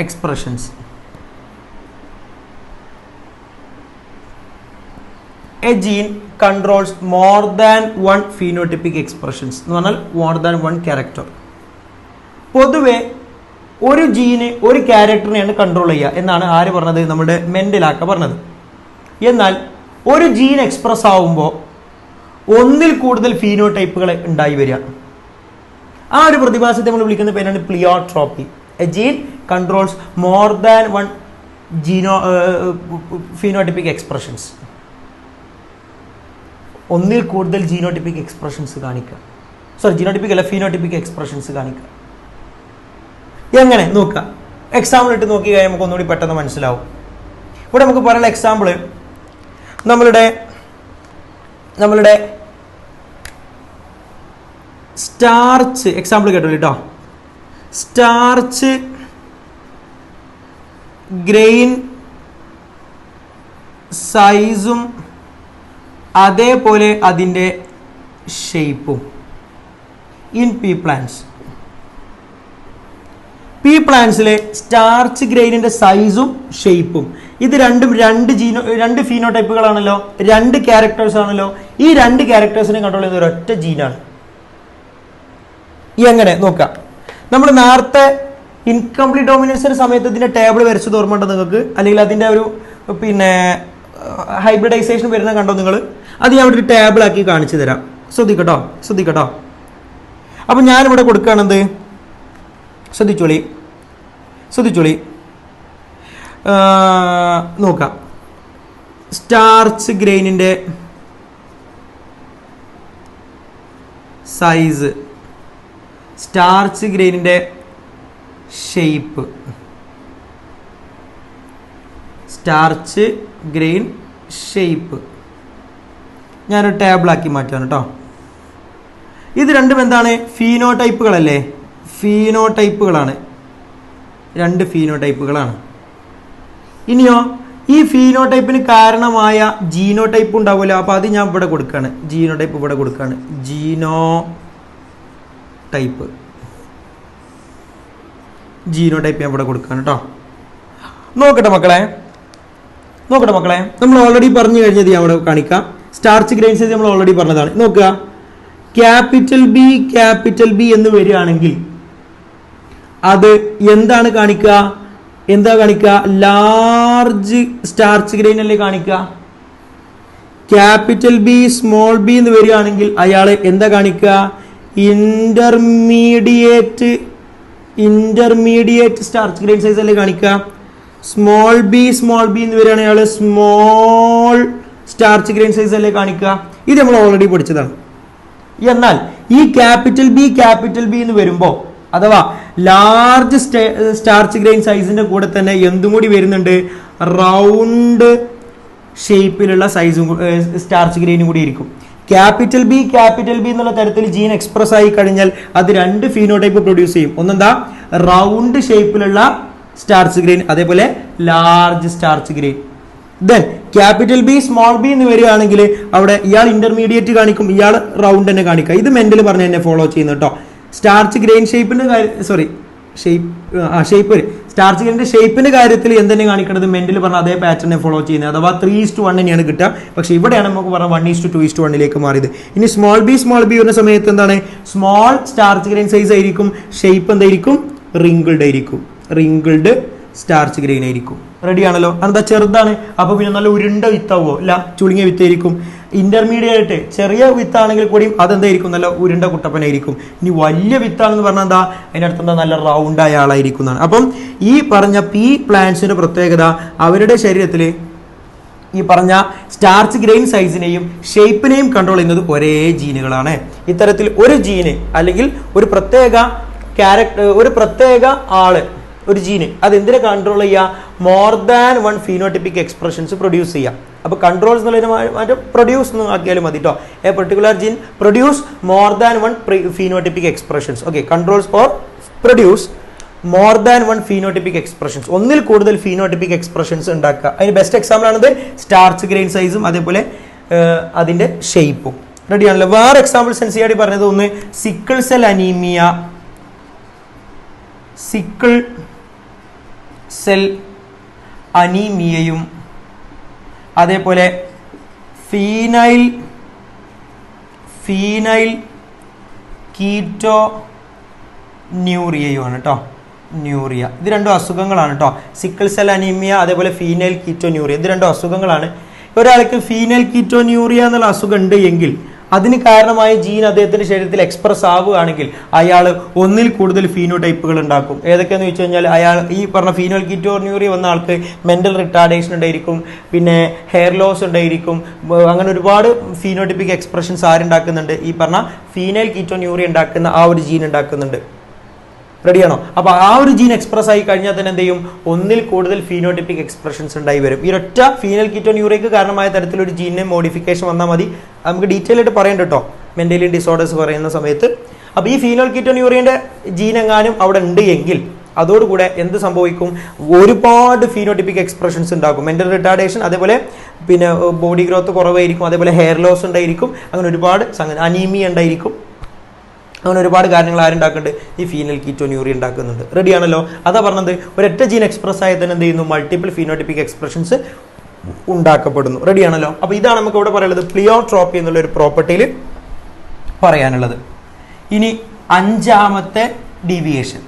expressions. A gene controls more than one phenotypic expressions എന്ന് പറഞ്ഞാൽ more than one character. പൊതുവെ ഒരു ജീന് ഒരു ക്യാരക്ടറിനെയാണ് കൺട്രോൾ ചെയ്യുക എന്നാണ് ആര് പറഞ്ഞത്? നമ്മുടെ മെൻഡലാക്ക പറഞ്ഞത്. എന്നാൽ ഒരു ജീൻ എക്സ്പ്രസ് ആവുമ്പോൾ ഒന്നിൽ കൂടുതൽ ഫീനോടൈപ്പുകൾ ഉണ്ടായി വരിക. ആ ഒരു പ്രതിഭാസത്തെ നമ്മൾ വിളിക്കുന്ന പേരാണ് pleiotropy. A gene controls more than one phenotypic expressions. ഒന്നിൽ കൂടുതൽ ജീനോടൈപ്പിക് എക്സ്പ്രഷൻസ് കാണിക്കുക. ജീനോടൈപ്പിക് അല്ല, ഫീനോടൈപ്പിക് എക്സ്പ്രഷൻസ് കാണിക്കുക. എങ്ങനെ നോക്കുക? എക്സാമ്പിൾ ഇട്ട് നോക്കി കഴിഞ്ഞാൽ നമുക്ക് ഒന്നുകൂടി പെട്ടെന്ന് മനസ്സിലാവും. ഇവിടെ നമുക്ക് പറയാനുള്ള എക്സാമ്പിൾ നമ്മളുടെ സ്റ്റാർച്ച് എക്സാമ്പിൾ കേട്ടോളൂ കേട്ടോ. സ്റ്റാർച്ച് ഗ്രെയിൻ സൈസും അതേപോലെ അതിൻ്റെ ഷേപ്പും ഇൻ പീ പ്ലാന്റ്സ്. പീ പ്ലാന്റ്സിലെ സ്റ്റാർച്ച് ഗ്രെയിനിന്റെ സൈസും ഷേപ്പും ഇത് രണ്ടും രണ്ട് ഫീനോടൈപ്പുകളാണല്ലോ, രണ്ട് ക്യാരക്ടേഴ്സ് ആണല്ലോ. ഈ രണ്ട് ക്യാരക്ടേഴ്സിനെ കൺട്രോൾ ചെയ്യുന്ന ഒരൊറ്റ ജീനാണ്. എങ്ങനെ നോക്കാം? നമ്മൾ നേരത്തെ ഇൻകംപ്ലീറ്റ് ഡോമിനൻസിന്റെ സമയത്ത് ഇതിന്റെ ടേബിൾ വരച്ചത് ഓർമ്മയുണ്ടോ നിങ്ങൾക്ക്? അല്ലെങ്കിൽ അതിന്റെ ഒരു ഹൈബ്രിഡൈസേഷൻ വരുന്ന കണ്ടോ നിങ്ങൾ? അത് ഞാൻ ഒരു ടേബിൾ ആക്കി കാണിച്ചു തരാം. ശ്രദ്ധിക്കട്ടോ. അപ്പൊ ഞാനിവിടെ കൊടുക്കുകയാണെന്ത്? ശ്രദ്ധിച്ചോളി. നോക്കാം. സ്റ്റാർച്ച് ഗ്രെയിനിന്റെ സൈസ്, സ്റ്റാർച്ച് ഗ്രെയിനിന്റെ ഷേപ്പ്, സ്റ്റാർച്ച് ഗ്രെയിൻ ഷേപ്പ് ഞാനൊരു ടേബിളാക്കി മാറ്റാണ് കേട്ടോ. ഇത് രണ്ടും എന്താണ്? ഫീനോടൈപ്പുകളല്ലേ? ഫീനോടൈപ്പുകളാണ്, രണ്ട് ഫീനോടൈപ്പുകളാണ്. ഇനിയോ ഈ ഫീനോടൈപ്പിന് കാരണമായ ജീനോടൈപ്പ് ഉണ്ടാവുമല്ലോ, അപ്പോൾ അത് ഞാൻ ഇവിടെ കൊടുക്കുകയാണ്. ജീനോടൈപ്പ് ഇവിടെ കൊടുക്കുകയാണ്. ജീനോടൈപ്പ് ഞാൻ ഇവിടെ കൊടുക്കുകയാണ് കേട്ടോ. നോക്കട്ടെ മക്കളെ, നമ്മൾ ഓൾറെഡി പറഞ്ഞു കഴിഞ്ഞത് ഞാൻ ഇവിടെ കാണിക്കാം. സ്റ്റാർച്ച് ഗ്രെയിൻ സൈസ് നമ്മൾ ഓൾറെഡി പറഞ്ഞതാണ്. നോക്കുക, ക്യാപിറ്റൽ ബി എന്ന് വരികയാണെങ്കിൽ അത് എന്താണ് കാണിക്കുക? ലാർജ് സ്റ്റാർച്ച് ഗ്രെയിൻ അല്ലേ കാണിക്കുക. ക്യാപിറ്റൽ ബി സ്മോൾ ബി എന്ന് വരികയാണെങ്കിൽ അയാൾ എന്താ കാണിക്കുക? ഇന്റർമീഡിയറ്റ് സ്റ്റാർച്ച് ഗ്രെയിൻ സൈസ് അല്ലേ കാണിക്കുക. സ്മോൾ ബി എന്ന് വരികയാണെങ്കിൽ അയാൾ സ്മോൾ സ്റ്റാർച്ച് ഗ്രെയിൻ സൈസ് അല്ലേ കാണിക്കുക. ഇത് നമ്മൾ ഓൾറെഡി പഠിച്ചതാണ്. എന്നാൽ ഈ ക്യാപിറ്റൽ ബി എന്ന് വരുമ്പോൾ അഥവാ ലാർജ് സ്റ്റാർച്ച് ഗ്രെയിൻ സൈസിന്റെ കൂടെ തന്നെ എന്തും കൂടി വരുന്നുണ്ട്? റൗണ്ട് ഷേപ്പിലുള്ള സൈസും സ്റ്റാർച്ച് ഗ്രെയിനും കൂടി ഇരിക്കും. ക്യാപിറ്റൽ ബി എന്നുള്ള തരത്തിൽ ജീൻ എക്സ്പ്രസ് ആയി കഴിഞ്ഞാൽ അത് രണ്ട് ഫീനോടൈപ്പ് പ്രൊഡ്യൂസ് ചെയ്യും. ഒന്നെന്താ? റൗണ്ട് ഷേപ്പിലുള്ള സ്റ്റാർച്ച് ഗ്രെയിൻ, അതേപോലെ large starch grain. Then capital B small B എന്ന് വരികയാണെങ്കിൽ അവിടെ ഇയാൾ ഇന്റർമീഡിയറ്റ് കാണിക്കും, ഇയാൾ റൗണ്ട് തന്നെ കാണിക്കുക. ഇത് മെന്റൽ പറഞ്ഞ് തന്നെ ഫോളോ ചെയ്യുന്നു കേട്ടോ. സ്റ്റാർച്ച് ഗ്രെയിൻ ഷേപ്പിന്റെ സ്റ്റാർച്ച് ഗ്രെയിൻ്റെ ഷേപ്പിന്റെ കാര്യത്തിൽ എന്തെന്നെ കാണിക്കുന്നത്? മെന്റൽ പറഞ്ഞ അതേ പാറ്റേണിനെ ഫോളോ ചെയ്യുന്നത്. അഥവാ 3:1 തന്നെയാണ് കിട്ടുക. പക്ഷെ ഇവിടെയാണ് നമുക്ക് പറഞ്ഞ 1:2:1 മാറിയത്. ഇനി സ്മോൾ ബി വരുന്ന സമയത്ത് എന്താണ്? സ്മോൾ സ്റ്റാർച്ച് ഗ്രെയിൻ സൈസ് ആയിരിക്കും, ഷേപ്പ് എന്തായിരിക്കും? റിങ്കിൾഡ് സ്റ്റാർച്ച് ഗ്രെയിൻ ആയിരിക്കും. റെഡി ആണല്ലോ? അതെന്താ? ചെറുതാണ്, അപ്പൊ പിന്നെ നല്ല ഉരുണ്ട വിത്താവോ? അല്ല, ചുളുങ്ങിയ വിത്തായിരിക്കും. ഇന്റർമീഡിയറ്റ് ചെറിയ വിത്താണെങ്കിൽ കൂടിയും അതെന്തായിരിക്കും? നല്ല ഉരുണ്ട കുട്ടപ്പനായിരിക്കും. ഇനി വലിയ വിത്താണെന്ന് പറഞ്ഞാൽ എന്താ? അതിനടുത്ത് എന്താ? നല്ല റൗണ്ടായ ആളായിരിക്കും എന്നാണ്. അപ്പം ഈ പറഞ്ഞ പീ പ്ലാന്റ്സിന്റെ പ്രത്യേകത അവരുടെ ശരീരത്തിൽ ഈ പറഞ്ഞ സ്റ്റാർച്ച് ഗ്രെയിൻ സൈസിനെയും ഷേപ്പിനെയും കൺട്രോൾ ചെയ്യുന്നത് ഒരേ ജീനുകളാണ്. ഇത്തരത്തിൽ ഒരു ജീന് അല്ലെങ്കിൽ ഒരു പ്രത്യേക ഒരു പ്രത്യേക ആള്, ഒരു ജീന് അത് എന്തിനെ കൺട്രോൾ ചെയ്യുക? More than one phenotypic expressions produce ചെയ്യാം. അപ്പോൾ കൺട്രോൾസ് എന്നുള്ളതിന് മാറ്റം പ്രൊഡ്യൂസ് എന്ന് ആക്കിയാലും മതി കേട്ടോ. A particular gene produce more than one phenotypic expressions. Okay, controls or produce more than one phenotypic expressions, ഒന്നിൽ കൂടുതൽ ഫീനോട്ടിപ്പിക് എക്സ്പ്രഷൻസ് ഉണ്ടാക്കുക. അതിന് ബെസ്റ്റ് എക്സാമ്പിൾ ആണത് സ്റ്റാർച്ച് ഗ്രെയിൻ സൈസും അതേപോലെ അതിന്റെ ഷേപ്പും. റെഡി ആണല്ലോ. വേറെ എക്സാമ്പിൾ സെൻസിയാടി പറഞ്ഞത് ഒന്ന് sickle cell anaemia, sickle cell അനീമിയയും അതേപോലെ ഫീനൈൽ കീറ്റോ ന്യൂറിയയുമാണ് കേട്ടോ. ന്യൂറിയ ഇത് രണ്ടും അസുഖങ്ങളാണ് കേട്ടോ. സിക്കിൾ സെൽ അനീമിയ അതേപോലെ ഫീനൈൽ കീറ്റോ ന്യൂറിയ ഇത് രണ്ടും അസുഖങ്ങളാണ്. ഒരാൾക്ക് ഫീനൈൽ കീറ്റോ ന്യൂറിയ എന്നുള്ള അസുഖം ഉണ്ട് എങ്കിൽ അതിന് കാരണമായ ജീൻ അദ്ദേഹത്തിന്റെ ശരീരത്തിൽ എക്സ്പ്രസ് ആവുകയാണെങ്കിൽ അയാൾ ഒന്നിൽ കൂടുതൽ ഫീനോടൈപ്പുകൾ ഉണ്ടാക്കും. ഏതൊക്കെയാണെന്ന് വെച്ച് കഴിഞ്ഞാൽ അയാൾ ഈ പറഞ്ഞ ഫീനൈൽ കീറ്റോ ന്യൂറിയ വന്ന ആൾക്ക് മെന്റൽ റിട്ടാർഡേഷൻ ഉണ്ടായിരിക്കും, പിന്നെ ഹെയർ ലോസ് ഉണ്ടായിരിക്കും. അങ്ങനെ ഒരുപാട് ഫീനോടൈപ്പിക് എക്സ്പ്രഷൻസ് ആരുണ്ടാക്കുന്നുണ്ട്? ഈ പറഞ്ഞ ഫീനൈൽ കീറ്റോ ന്യൂറിയ ഉണ്ടാക്കുന്ന ആ ഒരു ജീൻ ഉണ്ടാക്കുന്നുണ്ട്. റെഡിയാണോ? അപ്പൊ ആ ഒരു ജീൻ എക്സ്പ്രസ് ആയി കഴിഞ്ഞാൽ തന്നെ എന്ത് ചെയ്യും? ഒന്നിൽ കൂടുതൽ ഫീനോട്ടിപ്പിക് എക്സ്പ്രഷൻസ് ഉണ്ടായി വരും. ഈ ഒറ്റ ഫീനൈൽ കീറ്റോ ന്യൂറിയക്ക് കാരണമായ തരത്തിലൊരു ജീനിന് മോഡിഫിക്കേഷൻ വന്നാൽ മതി. നമുക്ക് ഡീറ്റെയിൽ ആയിട്ട് പറയണ്ട കേട്ടോ മെന്റലി ഡിസോർഡേഴ്സ് പറയുന്ന സമയത്ത്. അപ്പൊ ഈ ഫീനൈൽ കീറ്റോ ന്യൂറിയന്റെ ജീൻ എങ്ങാനും അവിടെ ഉണ്ട് എങ്കിൽ അതോടുകൂടെ എന്ത് സംഭവിക്കും? ഒരുപാട് ഫീനോട്ടിപ്പിക് എക്സ്പ്രഷൻസ് ഉണ്ടാക്കും. മെന്റൽ റിട്ടാർഡേഷൻ, അതേപോലെ പിന്നെ ബോഡി ഗ്രോത്ത് കുറവായിരിക്കും, അതേപോലെ ഹെയർ ലോസ് ഉണ്ടായിരിക്കും, അങ്ങനെ ഒരുപാട് അനീമിയ ഉണ്ടായിരിക്കും. അങ്ങനെ ഒരുപാട് കാര്യങ്ങൾ ആരുണ്ടാക്കുന്നുണ്ട്? ഈ ഫീനൈൽ കീറ്റോ ന്യൂറിയ ഉണ്ടാക്കുന്നുണ്ട്. റെഡി ആണല്ലോ. അതാ പറഞ്ഞത്, ഒരൊറ്റ ജീൻ എക്സ്പ്രസ് ആയി തന്നെ എന്ത് ചെയ്യുന്നു? മൾട്ടിപ്പിൾ ഫീനോട്ടിപ്പിക് എക്സ്പ്രഷൻസ് ഉണ്ടാക്കപ്പെടുന്നു. റെഡി ആണല്ലോ. അപ്പൊ ഇതാണ് നമുക്ക് ഇവിടെ പറയാനുള്ളത്, പ്ലിയോട്രോപ്പി എന്നുള്ള ഒരു പ്രോപ്പർട്ടിയിൽ പറയാനുള്ളത്. ഇനി അഞ്ചാമത്തെ ഡീവിയേഷൻ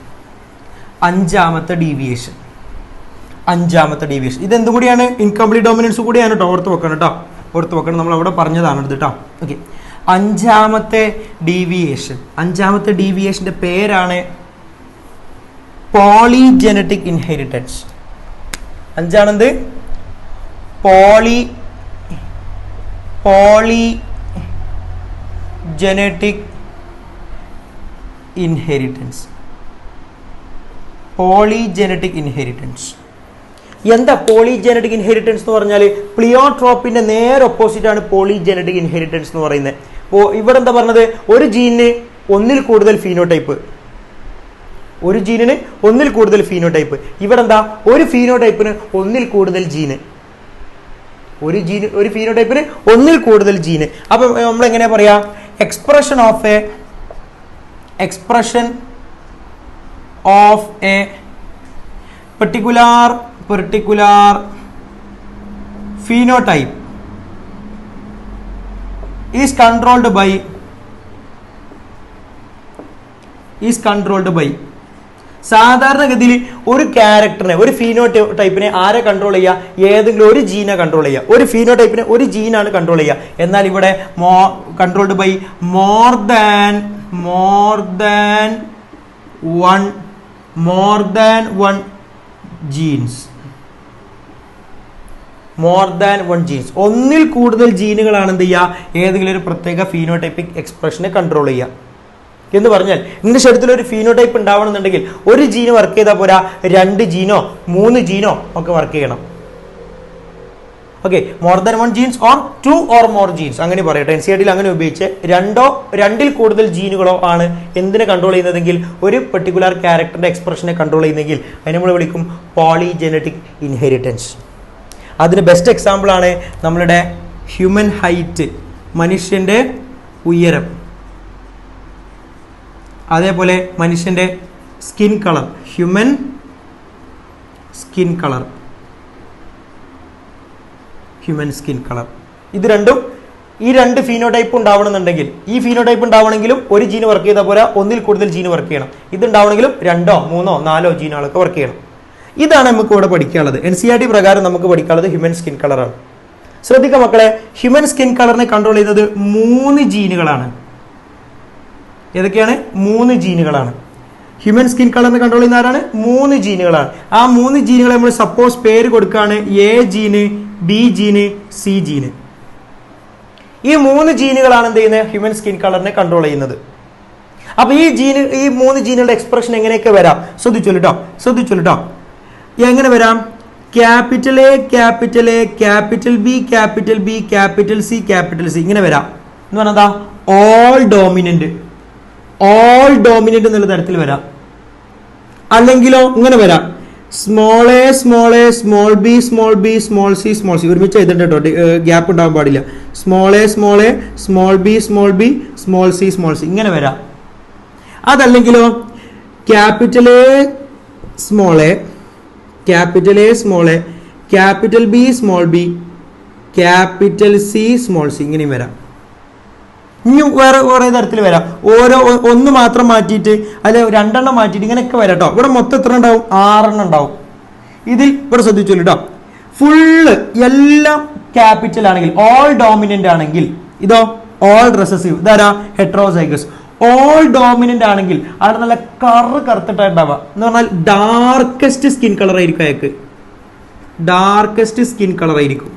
ഇതെന്തും കൂടിയാണ്? ഇൻകംപ്ലീറ്റ് ഡോമിനൻസ് കൂടിയാണ് കേട്ടോ. ഓർത്ത് വെക്കണം. നമ്മൾ അവിടെ പറഞ്ഞതാണ് കേട്ടോ. ഓക്കെ, അഞ്ചാമത്തെ ഡീവിയേഷന്റെ പേരാണ് പോളിജെനറ്റിക് ഇൻഹെറിറ്റൻസ്. അഞ്ചാണെന്ത്? പോളിജെനറ്റിക് ഇൻഹെറിറ്റൻസ്. എന്താ പോളിജെനറ്റിക് ഇൻഹെറിറ്റൻസ് എന്ന് പറഞ്ഞാൽ? പ്ലിയോട്രോപ്പിന്റെ നേരെ ഓപ്പോസിറ്റ് ആണ് പോളിജെനറ്റിക് ഇൻഹെറിറ്റൻസ് എന്ന് പറയുന്നത്. ഇവിടെ എന്താ പറഞ്ഞത്? ഒരു ജീനിന് ഒന്നിൽ കൂടുതൽ ഫീനോടൈപ്പ്. ഇവിടെ എന്താ? ഒരു ഫീനോടൈപ്പിന് ഒന്നിൽ കൂടുതൽ ജീന്. ഒരു ഫീനോടൈപ്പിന് ഒന്നിൽ കൂടുതൽ ജീന്. അപ്പൊ നമ്മൾ എങ്ങനെയാ പറയാ? Expression of A particular phenotype is controlled by സാധാരണഗതിയിൽ ഒരു ക്യാരക്ടറിനെ, ഒരു ഫീനോടൈപ്പിനെ ആരെ കൺട്രോൾ ചെയ്യുക? ഏതെങ്കിലും ഒരു ജീനെ കൺട്രോൾ ചെയ്യുക. ഒരു ഫീനോടൈപ്പിനെ ഒരു ജീനാണ് കൺട്രോൾ ചെയ്യുക. എന്നാൽ ഇവിടെ controlled by more than one genes. ഒന്നിൽ കൂടുതൽ ജീനുകളാണ് എന്ത് ചെയ്യുക? ഏതെങ്കിലും ഒരു പ്രത്യേക ഫീനോടൈപ്പിക് എക്സ്പ്രഷനെ കൺട്രോൾ ചെയ്യുക. എന്ന് പറഞ്ഞാൽ നിന്റെ ശരീരത്തിൽ ഒരു ഫീനോടൈപ്പ് ഉണ്ടാവണമെന്നുണ്ടെങ്കിൽ ഒരു ജീന് വർക്ക് ചെയ്താൽ പോരാ, 2 ജീനോ 3 ജീനോ ഒക്കെ വർക്ക് ചെയ്യണം. Okay, more than 1 genes or 2 or more genes അങ്ങനെ പറയട്ടെ. NCERT അങ്ങനെ ഉപയോഗിച്ച് 2ൽ കൂടുതൽ ജീനുകളോ ആണ് എന്തിനെ കൺട്രോൾ ചെയ്യുന്നതെങ്കിൽ ഒരു പെർട്ടിക്കുലർ ക്യാരക്ടറിന്റെ എക്സ്പ്രഷനെ കൺട്രോൾ ചെയ്യുന്നെങ്കിൽ അതിനെ നമ്മൾ വിളിക്കും പോളിജെനറ്റിക് ഇൻഹെറിറ്റൻസ്. അതിന് ബെസ്റ്റ് എക്സാമ്പിൾ ആണ് നമ്മളുടെ ഹ്യൂമൻ ഹൈറ്റ്, മനുഷ്യന്റെ ഉയരം, അതേപോലെ മനുഷ്യന്റെ skin colour, human skin colour. ഇത് രണ്ടും, ഈ 2 ഫീനോടൈപ്പ് ഉണ്ടാവണമെന്നുണ്ടെങ്കിൽ, ഈ ഫീനോടൈപ്പ് ഉണ്ടാവണമെങ്കിലും ഒരു ജീന് വർക്ക് ചെയ്താൽ പോരാ, ഒന്നിൽ കൂടുതൽ ജീന് വർക്ക് ചെയ്യണം. ഇത് ഉണ്ടാവണമെങ്കിലും 2, 3, 4 ജീനുകളൊക്കെ വർക്ക് ചെയ്യണം. ഇതാണ് നമുക്ക് ഇവിടെ പഠിക്കാനുള്ളത്. NCERT പ്രകാരം നമുക്ക് പഠിക്കാനുള്ളത് ഹ്യൂമൻ സ്കിൻ കളറാണ്. ശ്രദ്ധിക്കുക മക്കളെ, ഹ്യൂമൻ സ്കിൻ കളറിനെ കൺട്രോൾ ചെയ്യുന്നത് 3 ജീനുകളാണ്. ഏതൊക്കെയാണ്? 3 ജീനുകളാണ്. ഹ്യൂമൻ സ്കിൻ കളറിനെ കൺട്രോൾ ചെയ്യുന്ന ആരാണ്? 3 ജീനുകളാണ്. ആ 3 ജീനുകളെ നമ്മൾ സപ്പോസ് പേര് കൊടുക്കുകയാണ് A gene, B gene, C gene. ഈ 3 ജീനുകളാണ് എന്ത് ചെയ്യുന്നത്? ഹ്യൂമൻ സ്കിൻ കളറിനെ കൺട്രോൾ ചെയ്യുന്നത്. അപ്പൊ ഈ 3 ജീനുകളുടെ എക്സ്പ്രഷൻ എങ്ങനെയൊക്കെ വരാം ശ്രദ്ധിച്ചോളൂ. എങ്ങനെ വരാം? Capital A, capital A, capital B, capital B, capital C, capital C, ഇങ്ങനെ വരാം എന്ന് പറഞ്ഞാൽ എന്താ? ഓൾ ഡോമിനന്റ് എന്നുള്ള തരത്തിൽ വരാം. അല്ലെങ്കിലോ ഇങ്ങനെ വരാം, small A, small A, small B, small B, small C, small C. ഒരുമിച്ച് എഴുതണ്ട കേട്ടോ, ഗ്യാപ്പ് ഉണ്ടാവാൻ പാടില്ല. Small A, small A, small B, small B, small C, small C, ഇങ്ങനെ വരാം. അതല്ലെങ്കിലോ capital A, small A, capital A, small A, capital B, small B, capital C, small C, ഇങ്ങനെയും വരാം. ഇനി വേറെ കുറേ തരത്തിൽ വരാം. ഒന്ന് മാത്രം മാറ്റിയിട്ട് അല്ലെ 2 എണ്ണം മാറ്റിയിട്ട് ഇങ്ങനെയൊക്കെ വരാം കേട്ടോ. ഇവിടെ മൊത്തം എത്ര ഉണ്ടാവും? 6 എണ്ണം ഉണ്ടാവും. ഇതിൽ ഇവിടെ ശ്രദ്ധിച്ചോളൂ കേട്ടോ, ഫുള്ള് എല്ലാം ക്യാപിറ്റൽ ആണെങ്കിൽ, ഓൾ ഡോമിനന്റ് ആണെങ്കിൽ, ഇതോ ഓൾ റിസസീവ്, ഇതാരാ? ഹെട്രോസൈഗസ്. ഓൾ ഡോമിനന്റ് ആണെങ്കിൽ അവിടെ നല്ല കറുത്തിട്ടുണ്ടാവുക എന്ന് പറഞ്ഞാൽ ഡാർക്കസ്റ്റ് സ്കിൻ കളർ ആയിരിക്കും അയാൾക്ക്, ഡാർക്കസ്റ്റ് സ്കിൻ കളർ ആയിരിക്കും.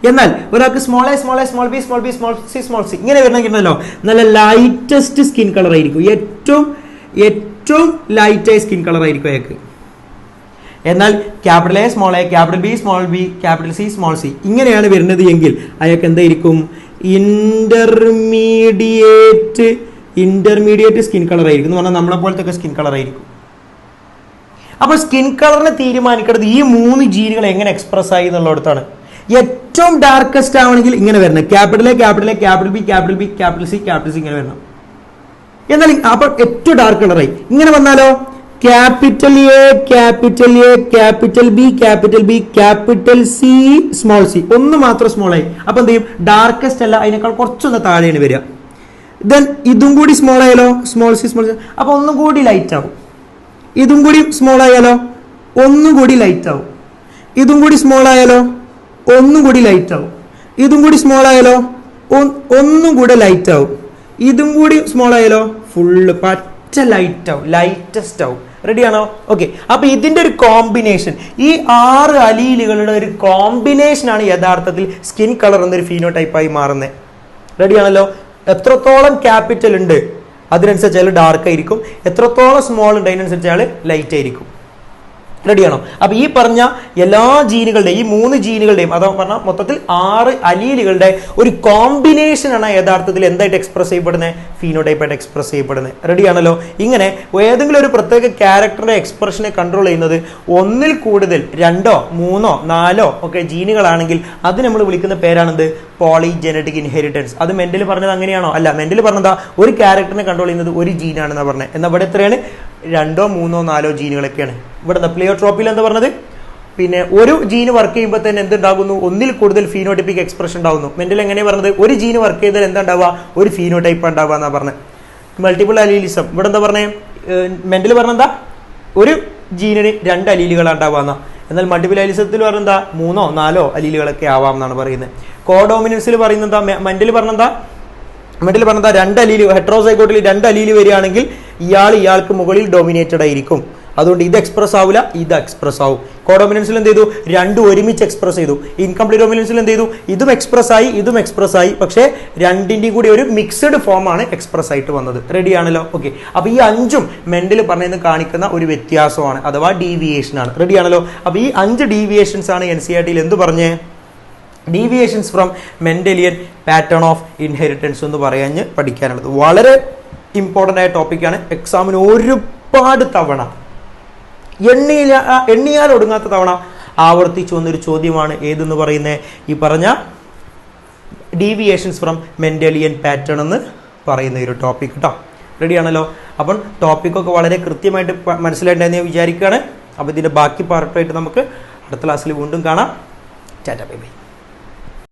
എന്നാൽ ഒരാൾക്ക് small A, small A, small B, small B, small C, small C, ഇങ്ങനെ വരണമെങ്കിലോ നല്ല ലൈറ്റസ്റ്റ് സ്കിൻ കളർ ആയിരിക്കും, ഏറ്റവും ലൈറ്റായ സ്കിൻ കളർ ആയിരിക്കും അയാൾക്ക്. എന്നാൽ capital A, small A, capital B, small B, capital C, small C, ഇങ്ങനെയാണ് വരുന്നത് എങ്കിൽ അയാൾക്ക് എന്തായിരിക്കും? ഇന്റർമീഡിയറ്റ് സ്കിൻ കളർ ആയിരിക്കും എന്ന് പറഞ്ഞാൽ നമ്മളെ പോലത്തെ സ്കിൻ കളർ ആയിരിക്കും. അപ്പൊ സ്കിൻ കളറിനെ തീരുമാനിക്കുന്നത് ഈ 3 ജീനുകൾ എങ്ങനെ എക്സ്പ്രസ് ആയി എന്നുള്ളിടത്താണ്. ഏറ്റവും ഡാർക്കസ്റ്റ് ആവണമെങ്കിൽ ഇങ്ങനെ വരണം, capital A, capital A, capital B, capital B, capital C, capital C, ഇങ്ങനെ വരണം. എന്നാൽ അപ്പൊ ഏറ്റവും ഡാർക്ക് കളറായി ഇങ്ങനെ വന്നാലോ capital A, capital A, capital B, capital B, capital C, small C, ഒന്ന് മാത്രം സ്മോൾ ആയി. അപ്പൊ എന്ത് ചെയ്യും? ഡാർക്കസ്റ്റ് അല്ല, അതിനേക്കാൾ കുറച്ചൊന്ന് താഴെയാണ് വരിക. ദെൻ ഇതും കൂടി സ്മോൾ ആയാലോ, സ്മോൾ സി, സ്മോൾ സി, അപ്പൊ ഒന്നും കൂടി ലൈറ്റ് ആവും. ഇതും കൂടി സ്മോൾ ആയാലോ ഒന്നും കൂടി ലൈറ്റ് ആവും. ഇതും കൂടി സ്മോൾ ആയാലോ ഒന്നും കൂടി ലൈറ്റ് ആവും. ഇതും കൂടി സ്മോൾ ആയാലോ ഒന്നും കൂടെ ലൈറ്റ് ആവും. ഇതും കൂടി സ്മോൾ ആയാലോ ഫുള്ള് പച്ച ലൈറ്റ് ആവും, ലൈറ്റസ്റ്റ് ആവും. റെഡിയാണോ? ഓക്കെ. അപ്പൊ ഇതിന്റെ ഒരു കോമ്പിനേഷൻ, ഈ 6 അലീലുകളുടെ ഒരു കോമ്പിനേഷൻ ആണ് യഥാർത്ഥത്തിൽ സ്കിൻ കളർ എന്നൊരു ഫീനോടൈപ്പായി മാറുന്നത്. റെഡിയാണല്ലോ? എത്രത്തോളം ക്യാപിറ്റൽ ഉണ്ട് അതിനനുസരിച്ച് അയാൾ ഡാർക്ക് ആയിരിക്കും, എത്രത്തോളം സ്മോൾ ഉണ്ട് അതിനനുസരിച്ച് അയാൾ ലൈറ്റ് ആയിരിക്കും. റെഡിയാണോ? അപ്പൊ ഈ പറഞ്ഞ എല്ലാ ജീനുകളുടെയും, ഈ 3 ജീനുകളുടെയും അഥവാ പറഞ്ഞാൽ മൊത്തത്തിൽ 6 അലീലുകളുടെ ഒരു കോമ്പിനേഷൻ ആണ് യഥാർത്ഥത്തിൽ എന്തായിട്ട് എക്സ്പ്രസ് ചെയ്യപ്പെടുന്നത്? ഫീനോടൈപ്പായിട്ട് എക്സ്പ്രസ് ചെയ്യപ്പെടുന്നത്. റെഡിയാണല്ലോ? ഇങ്ങനെ ഏതെങ്കിലും ഒരു പ്രത്യേക ക്യാരക്ടറുടെ എക്സ്പ്രഷനെ കൺട്രോൾ ചെയ്യുന്നത് ഒന്നിൽ കൂടുതൽ 2, 3, 4 ഒക്കെ ജീനുകളാണെങ്കിൽ അത് നമ്മൾ വിളിക്കുന്ന പേരാണെന്ത്? പോളിജെനറ്റിക് ഇൻഹെറിറ്റൻസ്. അത് മെന്റൽ പറഞ്ഞത് അങ്ങനെയാണോ? അല്ല. മെന്റൽ പറഞ്ഞതാ ഒരു ക്യാരക്ടറിനെ കൺട്രോൾ ചെയ്യുന്നത് ഒരു ജീനാണെന്നാ പറഞ്ഞത്. എന്നാൽ ഇവിടെ എത്രയാണ്? 2, 3, 4 ജീനുകളൊക്കെയാണ്. ഇവിടെ പ്ലിയോട്രോപ്പിൽ എന്താ പറഞ്ഞത്? പിന്നെ ഒരു ജീന് വർക്ക് ചെയ്യുമ്പോൾ തന്നെ എന്തുണ്ടാകുന്നു? ഒന്നിൽ കൂടുതൽ ഫീനോടൈപ്പിക് എക്സ്പ്രഷൻ ഉണ്ടാകുന്നു. മെന്റൽ എങ്ങനെയാണ് പറഞ്ഞത്? ഒരു ജീന് വർക്ക് ചെയ്താൽ എന്താ ഉണ്ടാവുക? ഒരു ഫീനോടൈപ്പ് ഉണ്ടാവുക എന്നാ പറഞ്ഞത്. മൾട്ടിപ്പിൾ അലീലിസം ഇവിടെ എന്താ പറഞ്ഞത്? മെന്റൽ പറഞ്ഞെന്താ? ഒരു ജീനിന് 2 അലീലുകളാണ് ഉണ്ടാവുക. എന്നാൽ മൾട്ടിപ്പിൾ അലീലിസത്തിൽ പറഞ്ഞെന്താ? 3, 4 അലീലുകളൊക്കെ ആവാം എന്നാണ് പറയുന്നത്. കോഡോമിനൻസിൽ പറയുന്നത് മെന്റൽ പറഞ്ഞെന്താ? 2 അലീല്, ഹെട്രോസൈഗോട്ടിൽ 2 അലീല് വരികയാണെങ്കിൽ ഇയാൾക്ക് മുകളിൽ ഡോമിനേറ്റഡ് ആയിരിക്കും. അതുകൊണ്ട് ഇത് എക്സ്പ്രസ് ആവില്ല, ഇത് എക്സ്പ്രസ് ആവും. കോഡോമിനൻസിൽ എന്ത് ചെയ്തു? 2 ഒരുമിച്ച് എക്സ്പ്രസ് ചെയ്തു. ഇൻകംപ്ലീറ്റ് ഡോമിനൻസിൽ എന്ത് ചെയ്തു? ഇതും എക്സ്പ്രസ് ആയി, ഇതും എക്സ്പ്രസ് ആയി. പക്ഷേ 2ന്റെയും കൂടി ഒരു മിക്സഡ് ഫോം ആണ് എക്സ്പ്രസ് ആയിട്ട് വന്നത്. റെഡി ആണല്ലോ? ഓക്കെ. അപ്പൊ ഈ 5ഉം മെന്റൽ പറഞ്ഞതെന്ന് കാണിക്കുന്ന ഒരു വ്യത്യാസമാണ്, അഥവാ ഡീവിയേഷൻ ആണ്. റെഡി ആണല്ലോ? അപ്പൊ ഈ 5 ഡീവിയേഷൻസ് ആണ് NCERT എന്ത് പറഞ്ഞേ? Deviations from Mendelian pattern of inheritance എന്ന് പറയാൻ പഠിക്കാനുള്ളത്. വളരെ ഇമ്പോർട്ടൻ്റ് ആയ ടോപ്പിക്കാണ്. എക്സാമിന് ഒരുപാട് തവണ, എണ്ണിയാൽ ഒടുങ്ങാത്ത തവണ ആവർത്തിച്ചു വന്നൊരു ചോദ്യമാണ് ഏതെന്ന് പറയുന്നത്? ഈ പറഞ്ഞ ഡീവിയേഷൻസ് ഫ്രം മെന്റലിയൻ പാറ്റേൺ എന്ന് പറയുന്ന ഒരു ടോപ്പിക് കേട്ടോ. റെഡിയാണല്ലോ? അപ്പം ടോപ്പിക്കൊക്കെ വളരെ കൃത്യമായിട്ട് മനസ്സിലായിട്ടുണ്ടെന്ന് ഞാൻ വിചാരിക്കുകയാണ്. അപ്പോൾ ഇതിൻ്റെ ബാക്കി പാർട്ടായിട്ട് നമുക്ക് അടുത്ത ക്ലാസ്സിൽ വീണ്ടും കാണാം. Tata, bye bye.